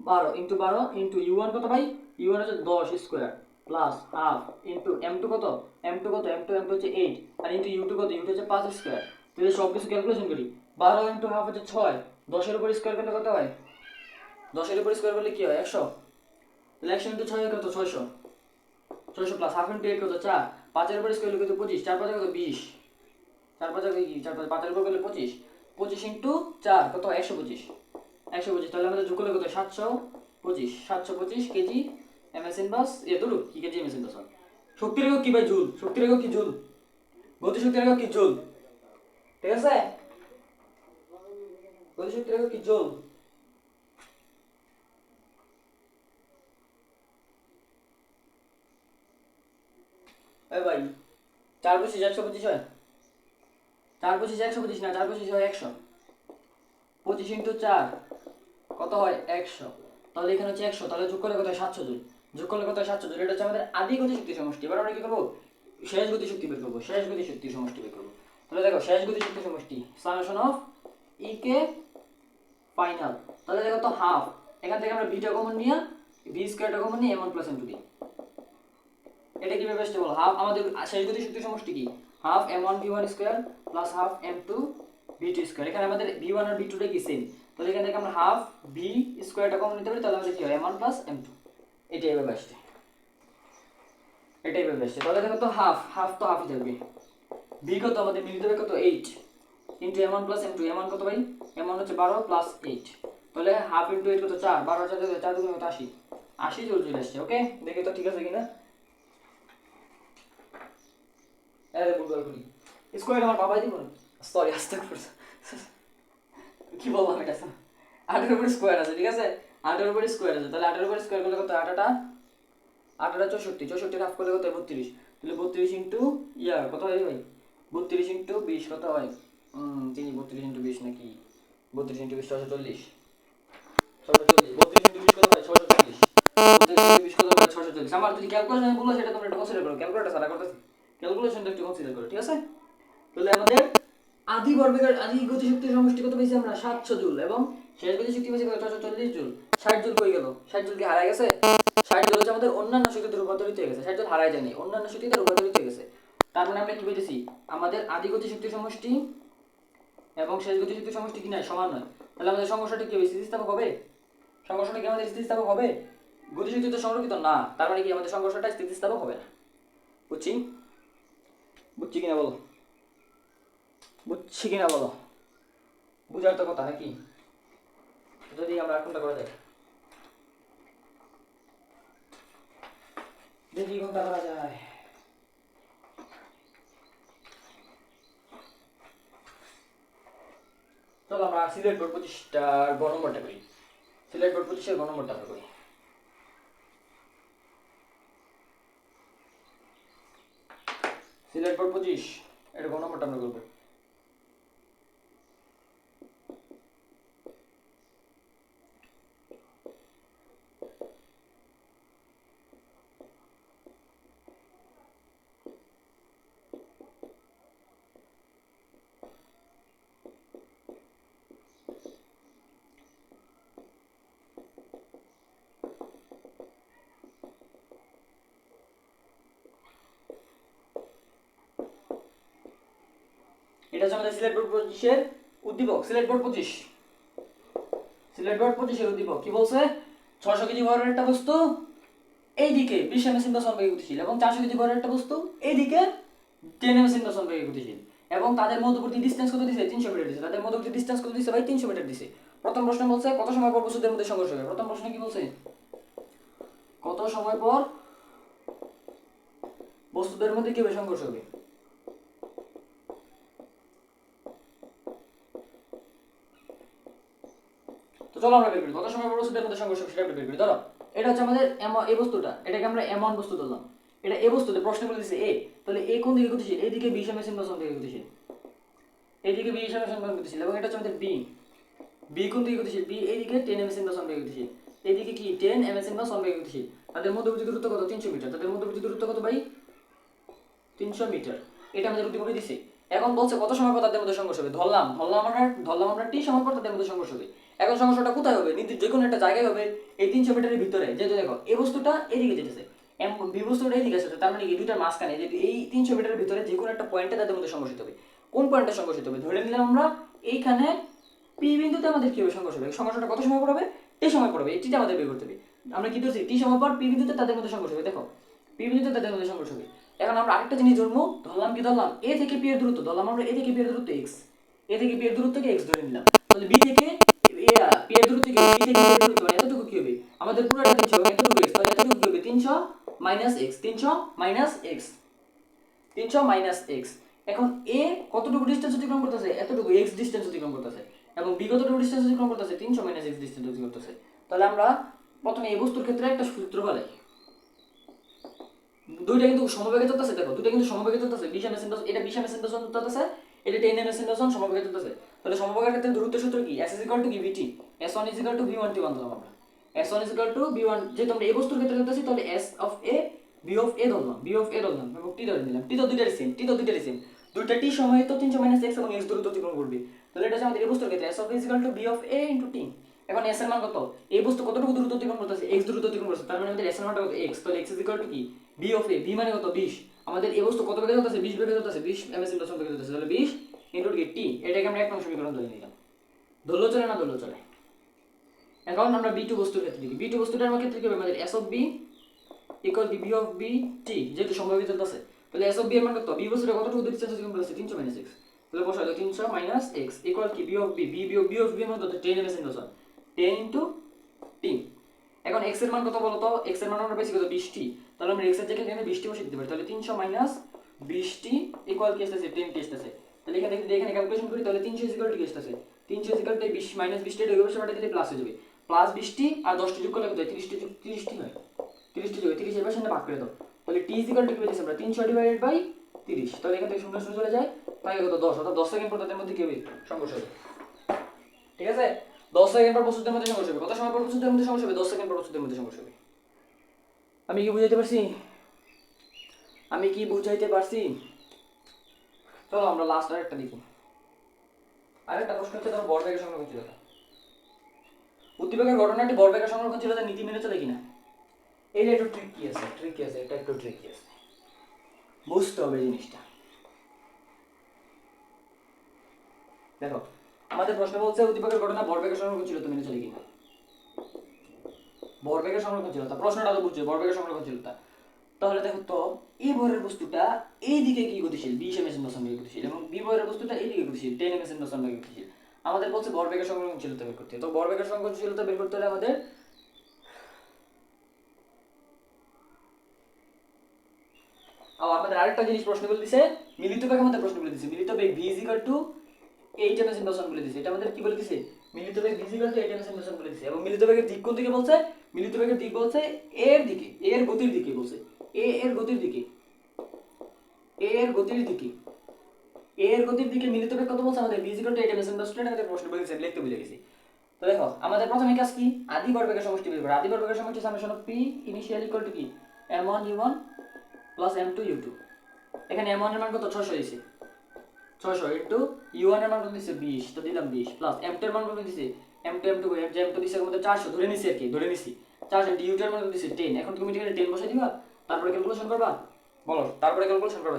12 ইনটু 12 ইনটু u1 কত ভাই, u1 হচ্ছে 10 square plus half into m2 কত, m2 হচ্ছে 8 আর ইনটু u2 কত, u2 হচ্ছে 5 স্কয়ার। তাহলে সব কিছু ক্যালকুলেশন করি, 12 ইনটু হাফ হচ্ছে 6, 10 এর উপর স্কয়ার করলে কত হয়, 10 এর উপর স্কয়ার করলে কি হয় 100। তাহলে 100 ইনটু 6 কত, 600। 1600 প্লাস হাফ ইন্টু 8 কত 4, 5 এর উপর স্কয়ার কত 25, 4 5 কত 20, 4 5 কি 4 5 এর উপর করলে 25, 25 ইন্টু 4 কত 125, 125 তাহলে আমাদের যোগ করলে কত 725, 725 কেজি এমএস ইনভার্স দূর কি কেজি এমএস ইনভার্স। শক্তির একক কি ভাই? জুল। শক্তির একক কি? জুল। গতিশক্তির একক কি? জুল। ঠিক আছে, গতিশক্তির একক কি? জুল। এই ভাই 4 25 125 হয়, 4 25 125 না, 4 25 হয় 100, 25 ইন্টু 4 কত হয় 100, তাহলে এখানে হচ্ছে 100, তাহলে যোগ করলে কত হয় 700 জুল, যোগ করলে কত হয় 700 জুল। এটা হচ্ছে আমাদের আদি গতিশক্তির সমষ্টি। এবার আমরা কি করবো? শেষ গতিশক্তি বের করবো, শেষ গতিশক্তির সমষ্টি বের করবো। তাহলে দেখো শেষ গতিশক্তির সমষ্টি summation of E K final, তাহলে দেখো তো হাফ, এখান থেকে আমরা বিটা কমন নিয়ে ভি স্কয়ারটা কমন নিয়ে m1 + m2 দিই। এটা কিভাবে আসছে বল? হাফ আমাদের শেষ গতিশক্তির সমষ্টি কি? Half m1 v1 square plus half m2 v2 square. এখানে আমাদের v1 আর v2 টা কি সেম, তাহলে এখান থেকে আমরা হাফ v স্কয়ারটা কমন নিতে পারি, তাহলে আমাদের কি হয় m1 + m2। এটাই এভাবে আসছে, এটাই এভাবে আসছে। তাহলে দেখো তো হাফ, হাফ তো হাফই থাকবে, v কত আমাদের মিলিত হবে কত 8 ইনটু m1 + m2, m1 কত ভাই? m1 হচ্ছে 12 + 8, তাহলে হাফ ইনটু 8 কত 4, 12 4 4 কত 80, 80 জুল চলে আসছে। ওকে, দেখি তো ঠিক আছে কিনা। আরে বুঝবার করি স্কয়ার আমার বাবাই দিব, সরি আস্তাগফিরুল্লাহ, কি বললাম এটা, 8 এর উপর স্কয়ার আছে, ঠিক আছে 8 এর উপর স্কয়ার আছে, তাহলে 8 এর উপর স্কয়ার করলে কত 8 8 64, 64 হাফ করলে কত 32, তাহলে 32 ইনটু কত হয় ভাই? 32 ইনটু 20 কত হয়? 32 ইনটু 20 নাকি 32 ইনটু 20 640, 640 32 ইনটু 20 কত হয় 640, 32 ইনটু 20 কত হয় 640। আমার যদি ক্যালকুলেশন বলো সেটা তোমরা একটু কনসিডার করো, ক্যালকুলেটর সারা করতেছি, ক্যালকুলেশনটা একটু কনসিডার করো, ঠিক আছে। তাহলে আমাদের আদি ভরবেগের আদি গতিশক্তির সমষ্টি কত পেয়েছি আমরা 700 জুল, এবং শেষ গতিশক্তি পেয়েছি কত 640 জুল। 60 জুল কই গেল? 60 জুল কি হারায় গেছে? 60 জুল হচ্ছে আমাদের অন্যান্য শক্তিতে রূপান্তরিত হয়ে গেছে, 60 জুল হারায় যায়নি, অন্যান্য শক্তিতে রূপান্তরিত হয়ে গেছে। তার মানে আমরা কি পেয়েছি? আমাদের আদি গতিশক্তির সমষ্টি এবং শেষ গতিশক্তির সমষ্টি কি নয়, সমান নয়। তাহলে আমাদের সংঘর্ষটা কি হবে? স্থিতিস্থাপক হবে? সংঘর্ষটা কি আমাদের স্থিতিস্থাপক হবে? গতিশক্তি তো সংরক্ষিত না, তার মানে কি আমাদের সংঘর্ষটা স্থিতিস্থাপক হবে না। বুঝছি? বুঝছি কিনা বলো, বুঝছি কিনা বলো, বুঝার তো কথা নাকি? যদি আমরা আর কোনটা করা যায়, দেখি কোনটা করা যায়। চলো আমরা সিলেট বোর্ড 25টার গ নম্বরটা করি, সিলেট বোর্ড 25-এর গ নম্বরটা আমরা করি। সিলেট বোর্ড 25 এর গ নম্বরটা আমরা করবো। এটা হচ্ছে আমাদের সিলেট বোর্ড 25-এর উদ্দীপক। সিলেট বোর্ড 25, সিলেট বোর্ড 25-এর উদ্দীপক কি বলছে? 600 কেজি ভরের একটা বস্তু এইদিকে 20 এমএস ইনভার্স বেগে গতিশীল, এবং 400 কেজি ভরের একটা বস্তু এইদিকে 10 এমএস ইনভার্স বেগে গতিশীল, এবং তাদের মধ্যবর্তী ডিসটেন্স কত দিছে? 300 মিটার দিছে। তাদের মধ্যবর্তী ডিসটেন্স কত দিছে ভাই? 300 মিটার দিছে। প্রথম প্রশ্ন বলছে কত সময় পর বস্তুদের মধ্যে সংঘর্ষ হবে। প্রথম প্রশ্ন কি বলছে? কত সময় পর বস্তুদের মধ্যে কিভাবে সংঘর্ষ হবে? তো চলো আমরা বের করি কত সময় পর বস্তুদের মধ্যে সংঘর্ষ হবে, সেটা আমরা বের করি। ধরো এটা হচ্ছে আমাদের এই বস্তুটা, এটাকে আমরা এমন বস্তু ধরলাম, এটা এ বস্তুতে প্রশ্ন বলে দিছে এ, তাহলে এ কোন দিকে গতিশীল? এইদিকে 20 এমএস ইনভার্স দিকে গতিশীল, এইদিকে 20 এমএস ইনভার্স গতিশীল, এবং এটা হচ্ছে আমাদের বি, বি কোন দিকে গতিশীল? বি এইদিকে 10 এমএস ইনভার্স বেগে গতিশীল, এইদিকে কি 10 এমএস ইনভার্স বেগে গতিশীল। তাদের মধ্যবর্তী দূরত্ব কত? 300 মিটার। তাদের মধ্যবর্তী দূরত্ব কত ভাই? 300 মিটার। এটা আমাদের উদ্দীপকে দিছে। এখন বলছে কত সময় পর তাদের মধ্যে সংঘর্ষ হবে। ধরলাম আমরা টি সময় পর তাদের মধ্যে সংঘর্ষ হবে। এখন সংঘর্ষটা কোথায় হবে? নির্দিষ্ট যে কোনো একটা জায়গায় হবে, এই 300 মিটারের ভিতরে। যেহেতু দেখো এই বস্তুটা এদিকে যেতেছে, বি বস্তুটা এদিকে আসছে, তার মানে কি দুইটার মাঝখানে যদি এই 300 মিটারের ভিতরে যে কোনো একটা পয়েন্টে তাদের মধ্যে সংঘর্ষিত হবে। কোন পয়েন্টে সংঘর্ষিত হবে? ধরে নিলাম আমরা এইখানে পি বিন্দুতে আমাদের কি হবে? সংঘর্ষ হবে। সংঘর্ষটা কত সময় পর হবে? টি সময় পর হবে। এটিটা আমাদের বের করতে হবে। আমরা কি ধরছি? টি সময় পর পি বিন্দুতে তাদের মধ্যে সংঘর্ষ হবে। দেখো পি বিন্দুতে তাদের মধ্যে সংঘর্ষ হবে। এখন আমরা আরেকটা জিনিস ধরবো, ধরলাম কি ধরলাম এ থেকে পি এর দূরত্ব ধরলাম আমরা, এ থেকে পি এর দূরত্ব x, এ থেকে পি এর দূরত্বকে x ধরে নিলাম। তাহলে বি থেকে পি এর দূরত্ব কি হবে, বি থেকে পি এর দূরত্ব মানে এতটুকু কি হবে, আমাদের পুরোটা 300 এবং এতটুকু x, তাহলে এতটুকু কি হবে 300 minus x, 300 minus x, 300 minus x। এখন a কতটুকু ডিসটেন্স অতিক্রম করতেছে, এতটুকু x ডিসটেন্স অতিক্রম করতেছে, এবং b কতটুকু ডিসটেন্স অতিক্রম করতেছে 300 মাইনাস x ডিসটেন্স অতিক্রম করতেছে। তাহলে আমরা প্রথমে এই বস্তুর ক্ষেত্রে একটা সূত্র বলাই, দুইটা কিন্তু সমবেগে চলতেছে, দেখো দুইটা কিন্তু সমবেগে চলতেছে, 20 এমএস ইনভার্স, এটা 20 এমএস ইনভার্স চলতেছে, এটা 10 এমএস ইনভার্স সমবেগে চলতেছে। তাহলে সমবেগের ক্ষেত্রে দূরত্বের সূত্র কি, s কি vt, s1 v1t ধরলাম আমরা, s1 v1, যেহেতু আমরা এই বস্তুর ক্ষেত্রে চলতেছি তাহলে s of a b of a ধরলাম, b of a ধরলাম এবং t ধরে নিলাম, t তো দুইটারই সেম, দুইটা t সময়ে তো 300 মাইনাস x এবং x দূরত্ব অতিক্রম করবে। তাহলে এটা হচ্ছে আমাদের এই বস্তুর ক্ষেত্রে s of a b of a into t। এখন s এর মান কত, এই বস্তু কতটুকু দূরত্ব অতিক্রম করতেছে, x দূরত্ব অতিক্রম করতেছে, তার মানে আমাদের s এর মানটা কত x, তাহলে x কি b of a, b মানে কত 20, আমাদের এই বস্তু কত বেগে চলতেছে 20 বেগে চলতেছে, 20 ms ইনভার্স বেগে চলতেছে, তাহলে 20 ইনটু কি t, এটাকে আমরা এক নং সমীকরণ ধরে নিলাম। ধরলো চলে না ধরলো চলে। এখন আমরা b2 বস্তুর ক্ষেত্রে দেখি, b2 বস্তুটার ক্ষেত্রে কি হবে, আমাদের s of b ইকুয়াল কি b of b t, যেহেতু সমবেগে চলতেছে তাহলে s of b এর মান কত, b বস্তুটা কতটুকু ডিসটেন্স অতিক্রম করতেছে 300 মাইনাস x, তাহলে বসালো 300 মাইনাস x ইকুয়াল কি b of b, b of b এর মান কত 10 ms ইনভার্স 10 ইনটু t। এখন x এর মান কত বলতো, x এর মান আমরা পেয়েছি কত 20t, তাহলে আমরা x এর জায়গায় এখানে 20t বসিয়ে দিতে পারি, তাহলে 300 মাইনাস 20t ইকুয়াল কি আসছে 10t আসছে। তাহলে এখানে যদি এখানে ক্যালকুলেশন করি তাহলে 300 ইকুয়াল কি আসছে, 300 ইকুয়াল টু 20 মাইনাস 20t এর অবশ্যই দিলে প্লাস হয়ে যাবে, প্লাস 20t আর 10t যোগ করলে কত হয় 30t, 30t হয়, 30t যোগ 30 এর পাশে ভাগ করে দাও, তাহলে t ইকুয়াল টু কি পেয়েছি আমরা 300 ডিভাইডেড বাই 30, তাহলে এখান থেকে শূন্য শূন্য চলে যায়, তাই কত 10, অর্থাৎ 10 সেকেন্ড পর তাদের মধ্যে কি হবে সংঘর্ষ হবে। ঠিক আছে, 10 সেকেন্ড পর বস্তুদের মধ্যে সংঘর্ষ হবে, কত সময় পর বস্তুদের মধ্যে সংঘর্ষ হবে, 10 সেকেন্ড পর বস্তুদের মধ্যে সংঘর্ষ হবে। আমি কি বুঝাইতে পারছি, আমি কি বুঝাইতে পারছি? চলো আমরা লাস্ট আরেকটা দেখি, আরেকটা প্রশ্ন হচ্ছে ধরো ভরবেগের সংরক্ষণশীলতা, উদ্দীপকের ঘটনাটি ভরবেগের সংরক্ষণশীলতার নীতি মেনে চলে কিনা, এইটা একটু ট্রিকি আছে, এটা একটু ট্রিকি আছে, বুঝতে হবে জিনিসটা। দেখো আমাদের প্রশ্ন বলছে উদ্দীপকের ঘটনা ভরবেগের সংরক্ষণশীলতা মেনে চলে কিনা, ভরবেগের সংরক্ষণশীলতা, প্রশ্নটা তো বুঝছো ভরবেগের সংরক্ষণশীলতা। তাহলে দেখো তো এই ভরের বস্তুটা এই দিকে কি গতিশীল 20 ms বেগে গতিশীল, এবং বি ভরের বস্তুটা এই দিকে গতিশীল 10 ms বেগে গতিশীল। আমাদের বলছে ভরবেগের সংরক্ষণশীলতা বের করতে, তো ভরবেগের সংরক্ষণশীলতা বের করতে হলে আমাদের আমাদের আরেকটা জিনিস প্রশ্ন বলে দিছে, মিলিত বেগ আমাদের প্রশ্ন বলে দিছে, মিলিত বেগ v 8 ms বলে দিছে, এটা আমাদের কি বলে দিছে, মিলিত বেগ v 8 ms বলে দিছে, এবং মিলিত বেগের দিক কোন দিকে বলছে, মিলিত বেগের দিক বলছে এর দিকে, এর গতির দিকে বলছে, এর গতির দিকে, এর গতির দিকে, এর গতির দিকে মিলিত বেগ কত বলছে আমাদের v 8 ms আমাদের প্রশ্ন বলে দিছে, লিখতে ভুলে গেছি। তো দেখো আমাদের প্রথমে কাজ কি, আদি ভরবেগের সমষ্টি বের করা, আদি ভরবেগের সমষ্টি summation of p initial equal two কি m1 u1 plus m2 u2, এখানে m1 এর মান কত 600 দিয়েছে, 600 ইনটু u1 এর মান কত দিয়েছে 20, তো দিলাম 20 প্লাস m2 এর মান কত দিয়েছে m2 m2 দিয়েছে আমাদের 400 ধরে নিছি আর কি, ধরে নিছি 400 ইনটু u2 এর মান কত দিয়েছে 10, এখন তুমি এখানে 10 বসাই দিবা, তারপরে ক্যালকুলেশন করবা, বলো তারপরে ক্যালকুলেশন করবা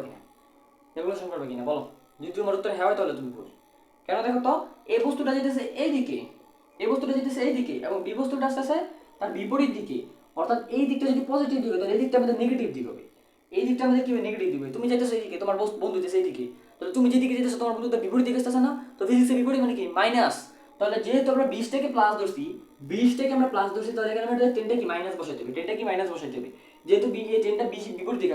কিনা বলো, যদি তোমার উত্তর হ্যাঁ হয় তাহলে তুমি বলো। কেন দেখো তো এই বস্তুটা যেতেছে এইদিকে, এই বস্তুটা যেতেছে এইদিকে, এবং বি বস্তুটা আসতেছে তার বিপরীত দিকে, অর্থাৎ এই দিকটা যদি পজিটিভ দিক হয় তাহলে এই দিকটা আমাদের নেগেটিভ দিক হবে, এই দিকটা আমাদের কি হবে নেগেটিভ দিক হবে, তুমি যেতেছো এইদিকে তোমার বন্ধু যেতেছে এইদিকে, তাহলে তুমি যেদিকে যেতেছো তোমার বন্ধু তার বিপরীত দিকে আসতেছে না, তো ফিজিক্সের বিপরীত মানে কি মাইনাস, তাহলে যেহেতু আমরা 20 থেকে প্লাস ধরছি, 20 থেকে আমরা প্লাস ধরছি, তাহলে এখানে আমাদের 10টা কি মাইনাস বসাইতে হবে, 10টা কি মাইনাস বসাইতে হবে, যেহেতু এই 10টা বিপরীত দিকে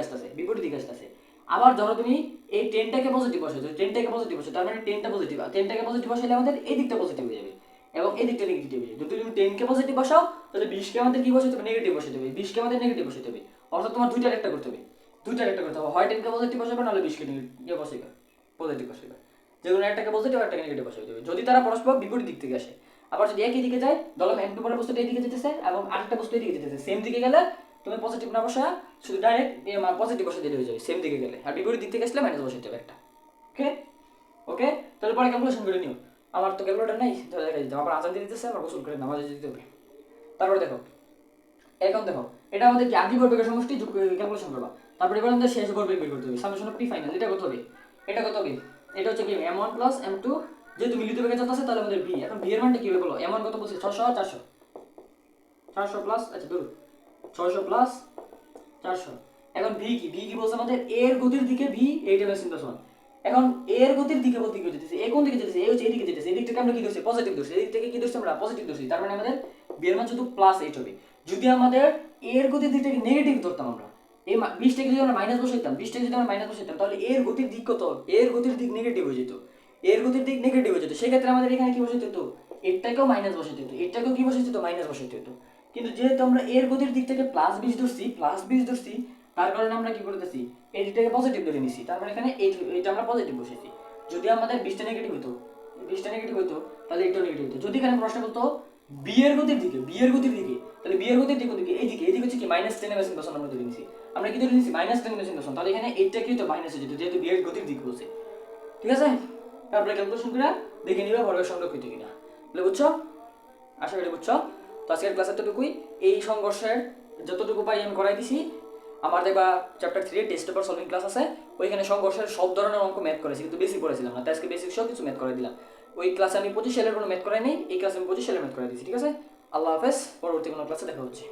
আসতেছে, আবার ধরো তুমি এই 10টাকে পজিটিভ বসাইছো, 10টাকে পজিটিভ বসাইছো, তার মানে 10টা পজিটিভ, আর 10টাকে পজিটিভ বসাইলে আমাদের এই দিকটা পজিটিভ হয়ে যাবে এবং এই দিকটা নেগেটিভ হয়ে যাবে। যদি তুমি 10 কে পজিটিভ বসাও তাহলে 20 কে আমাদের কি বসাইতে হবে নেগেটিভ বসাইতে হবে, 20 কে আমাদের নেগেটিভ বসাইতে হবে, অর্থাৎ তোমার দুইটার একটা করতে হবে, হয় 10 কে পজিটিভ বসাবে নাহলে 20 কে বসাইবে, পজিটিভ বসাইবে, যেগুলো একটাকে পজিটিভ আর একটাকে নেগেটিভ বসাইতে হবে, যদি তারা পরস্পর বিপরীত দিক থেকে আসে। আবার যদি একই দিকে যায়, ধরলাম m2 পরের বস্তুটা এই দিকে যেতেছে এবং আরেকটা বস্তু এই দিকে যেতেছে, সেম দিকে গেলে তুমি পজিটিভ না বসা শুধু ডাইরেক্ট পজিটিভ বসে দিলে হয়ে যাবে সেম দিকে গেলে, আর বিপরীত দিক থেকে আসলে মাইনাস বসাইতে হবে একটা। ওকে ওকে, তাহলে পরে ক্যালকুলেশন করে নিও, আমার তো ক্যালকুলেটর নাই, তাহলে দেখা দিতে আমার আজান দিয়ে দিতেছে, আমার গোসল করে নামাজে যেতে হবে। তারপরে দেখো এখন দেখো এটা আমাদের কি আদি ভরবেগের সমষ্টি ক্যালকুলেশন করবা, তারপরে এবার আমাদের শেষ ভরবেগ বের করতে হবে, সামেশন অফ p ফাইনাল, এটা কত হবে, এটা কত হবে, এটা হচ্ছে কি m1 প্লাস m2, যেহেতু মিলিত বেগে যত আছে তাহলে আমাদের v, এখন v এর মানটা কি হবে বলো, m1 কত বলছে 600 400 প্লাস, আচ্ছা ধরো 600 প্লাস 400, এখন ভি কি বলছে আমাদের এর গতির দিকে ভি 8m/s1। এখন এর গতির দিকে বলতে কি যেতেছে, এ কোন দিকে যেতেছে, এ হচ্ছে এদিকে যেতেছে, এদিক থেকে আমরা কি ধরছি পজিটিভ ধরছি, এদিক থেকে কি ধরছি আমরা পজিটিভ ধরছি, তার মানে আমাদের বি এর মান শুধু +8 হবে। যদি আমাদের এর গতির দিক থেকে নেগেটিভ ধরতাম আমরা, এই 20 থেকে যদি আমরা মাইনাস বসাইতাম, 20 থেকে যদি আমরা মাইনাস বসাইতাম, তাহলে এর গতির দিক কত, এর গতির দিক নেগেটিভ হয়ে যেত, এর গতির দিক নেগেটিভ হয়ে যেত। সেক্ষেত্রে আমাদের এখানে কি বসাইতে হতো, এরটাকেও মাইনাস বসাইতে হতো, এরটাকেও কি বসাইতে হতো, মাইনাস বসাইতে হতো। কিন্তু যেহেতু আমরা এর গতির দিক থেকে +20 ধরছি, তার কারণে আমরা কি করতেছি, এই দিকটাকে পজিটিভ ধরে নিছি, তার মানে এখানে এইটা আমরা পজিটিভ বসাইছি। যদি আমাদের 20টা নেগেটিভ হতো, 20টা নেগেটিভ হতো, তাহলে এটাও নেগেটিভ হতো। যদি এখানে প্রশ্ন করতো বি এর গতির দিকে, তাহলে বি এর গতির দিক দিকে এইদিকে, এদিকে হচ্ছে কি -10m/s আমরা ধরে নিছি, আমরা কি ধরে নিছি -10m/s, তাহলে এখানে এইটা কি হতো, মাইনাস হয়ে যেত, যেহেতু বি এর গতির দিক বলছে। ঠিক আছে, তারপরে ক্যালকুলেশন করে দেখে নিবে ভরবেগ সংরক্ষিত কিনা। তাহলে বুঝছো, আশা করি বুঝছো। তো আজকের ক্লাস এতটুকুই। এই সংঘর্ষের যতটুকু পাই আমি করাই দিছি। আমার দেখবা chapter 3 test paper solving class আছে, ওইখানে সংঘর্ষের সব ধরনের অঙ্ক ম্যাথ করেছি, কিন্তু বেশি পড়েছিলাম না, তাই আজকে বেসিক সব কিছু ম্যাথ করে দিলাম। ওই ক্লাসে আমি 25 সালের কোনো ম্যাথ করাই নেই, এই ক্লাসে আমি 25 সালের ম্যাথ করে দিয়েছি। ঠিক আছে, আল্লাহ হাফেজ, পরবর্তী কোনো ক্লাসে দেখা হচ্ছে।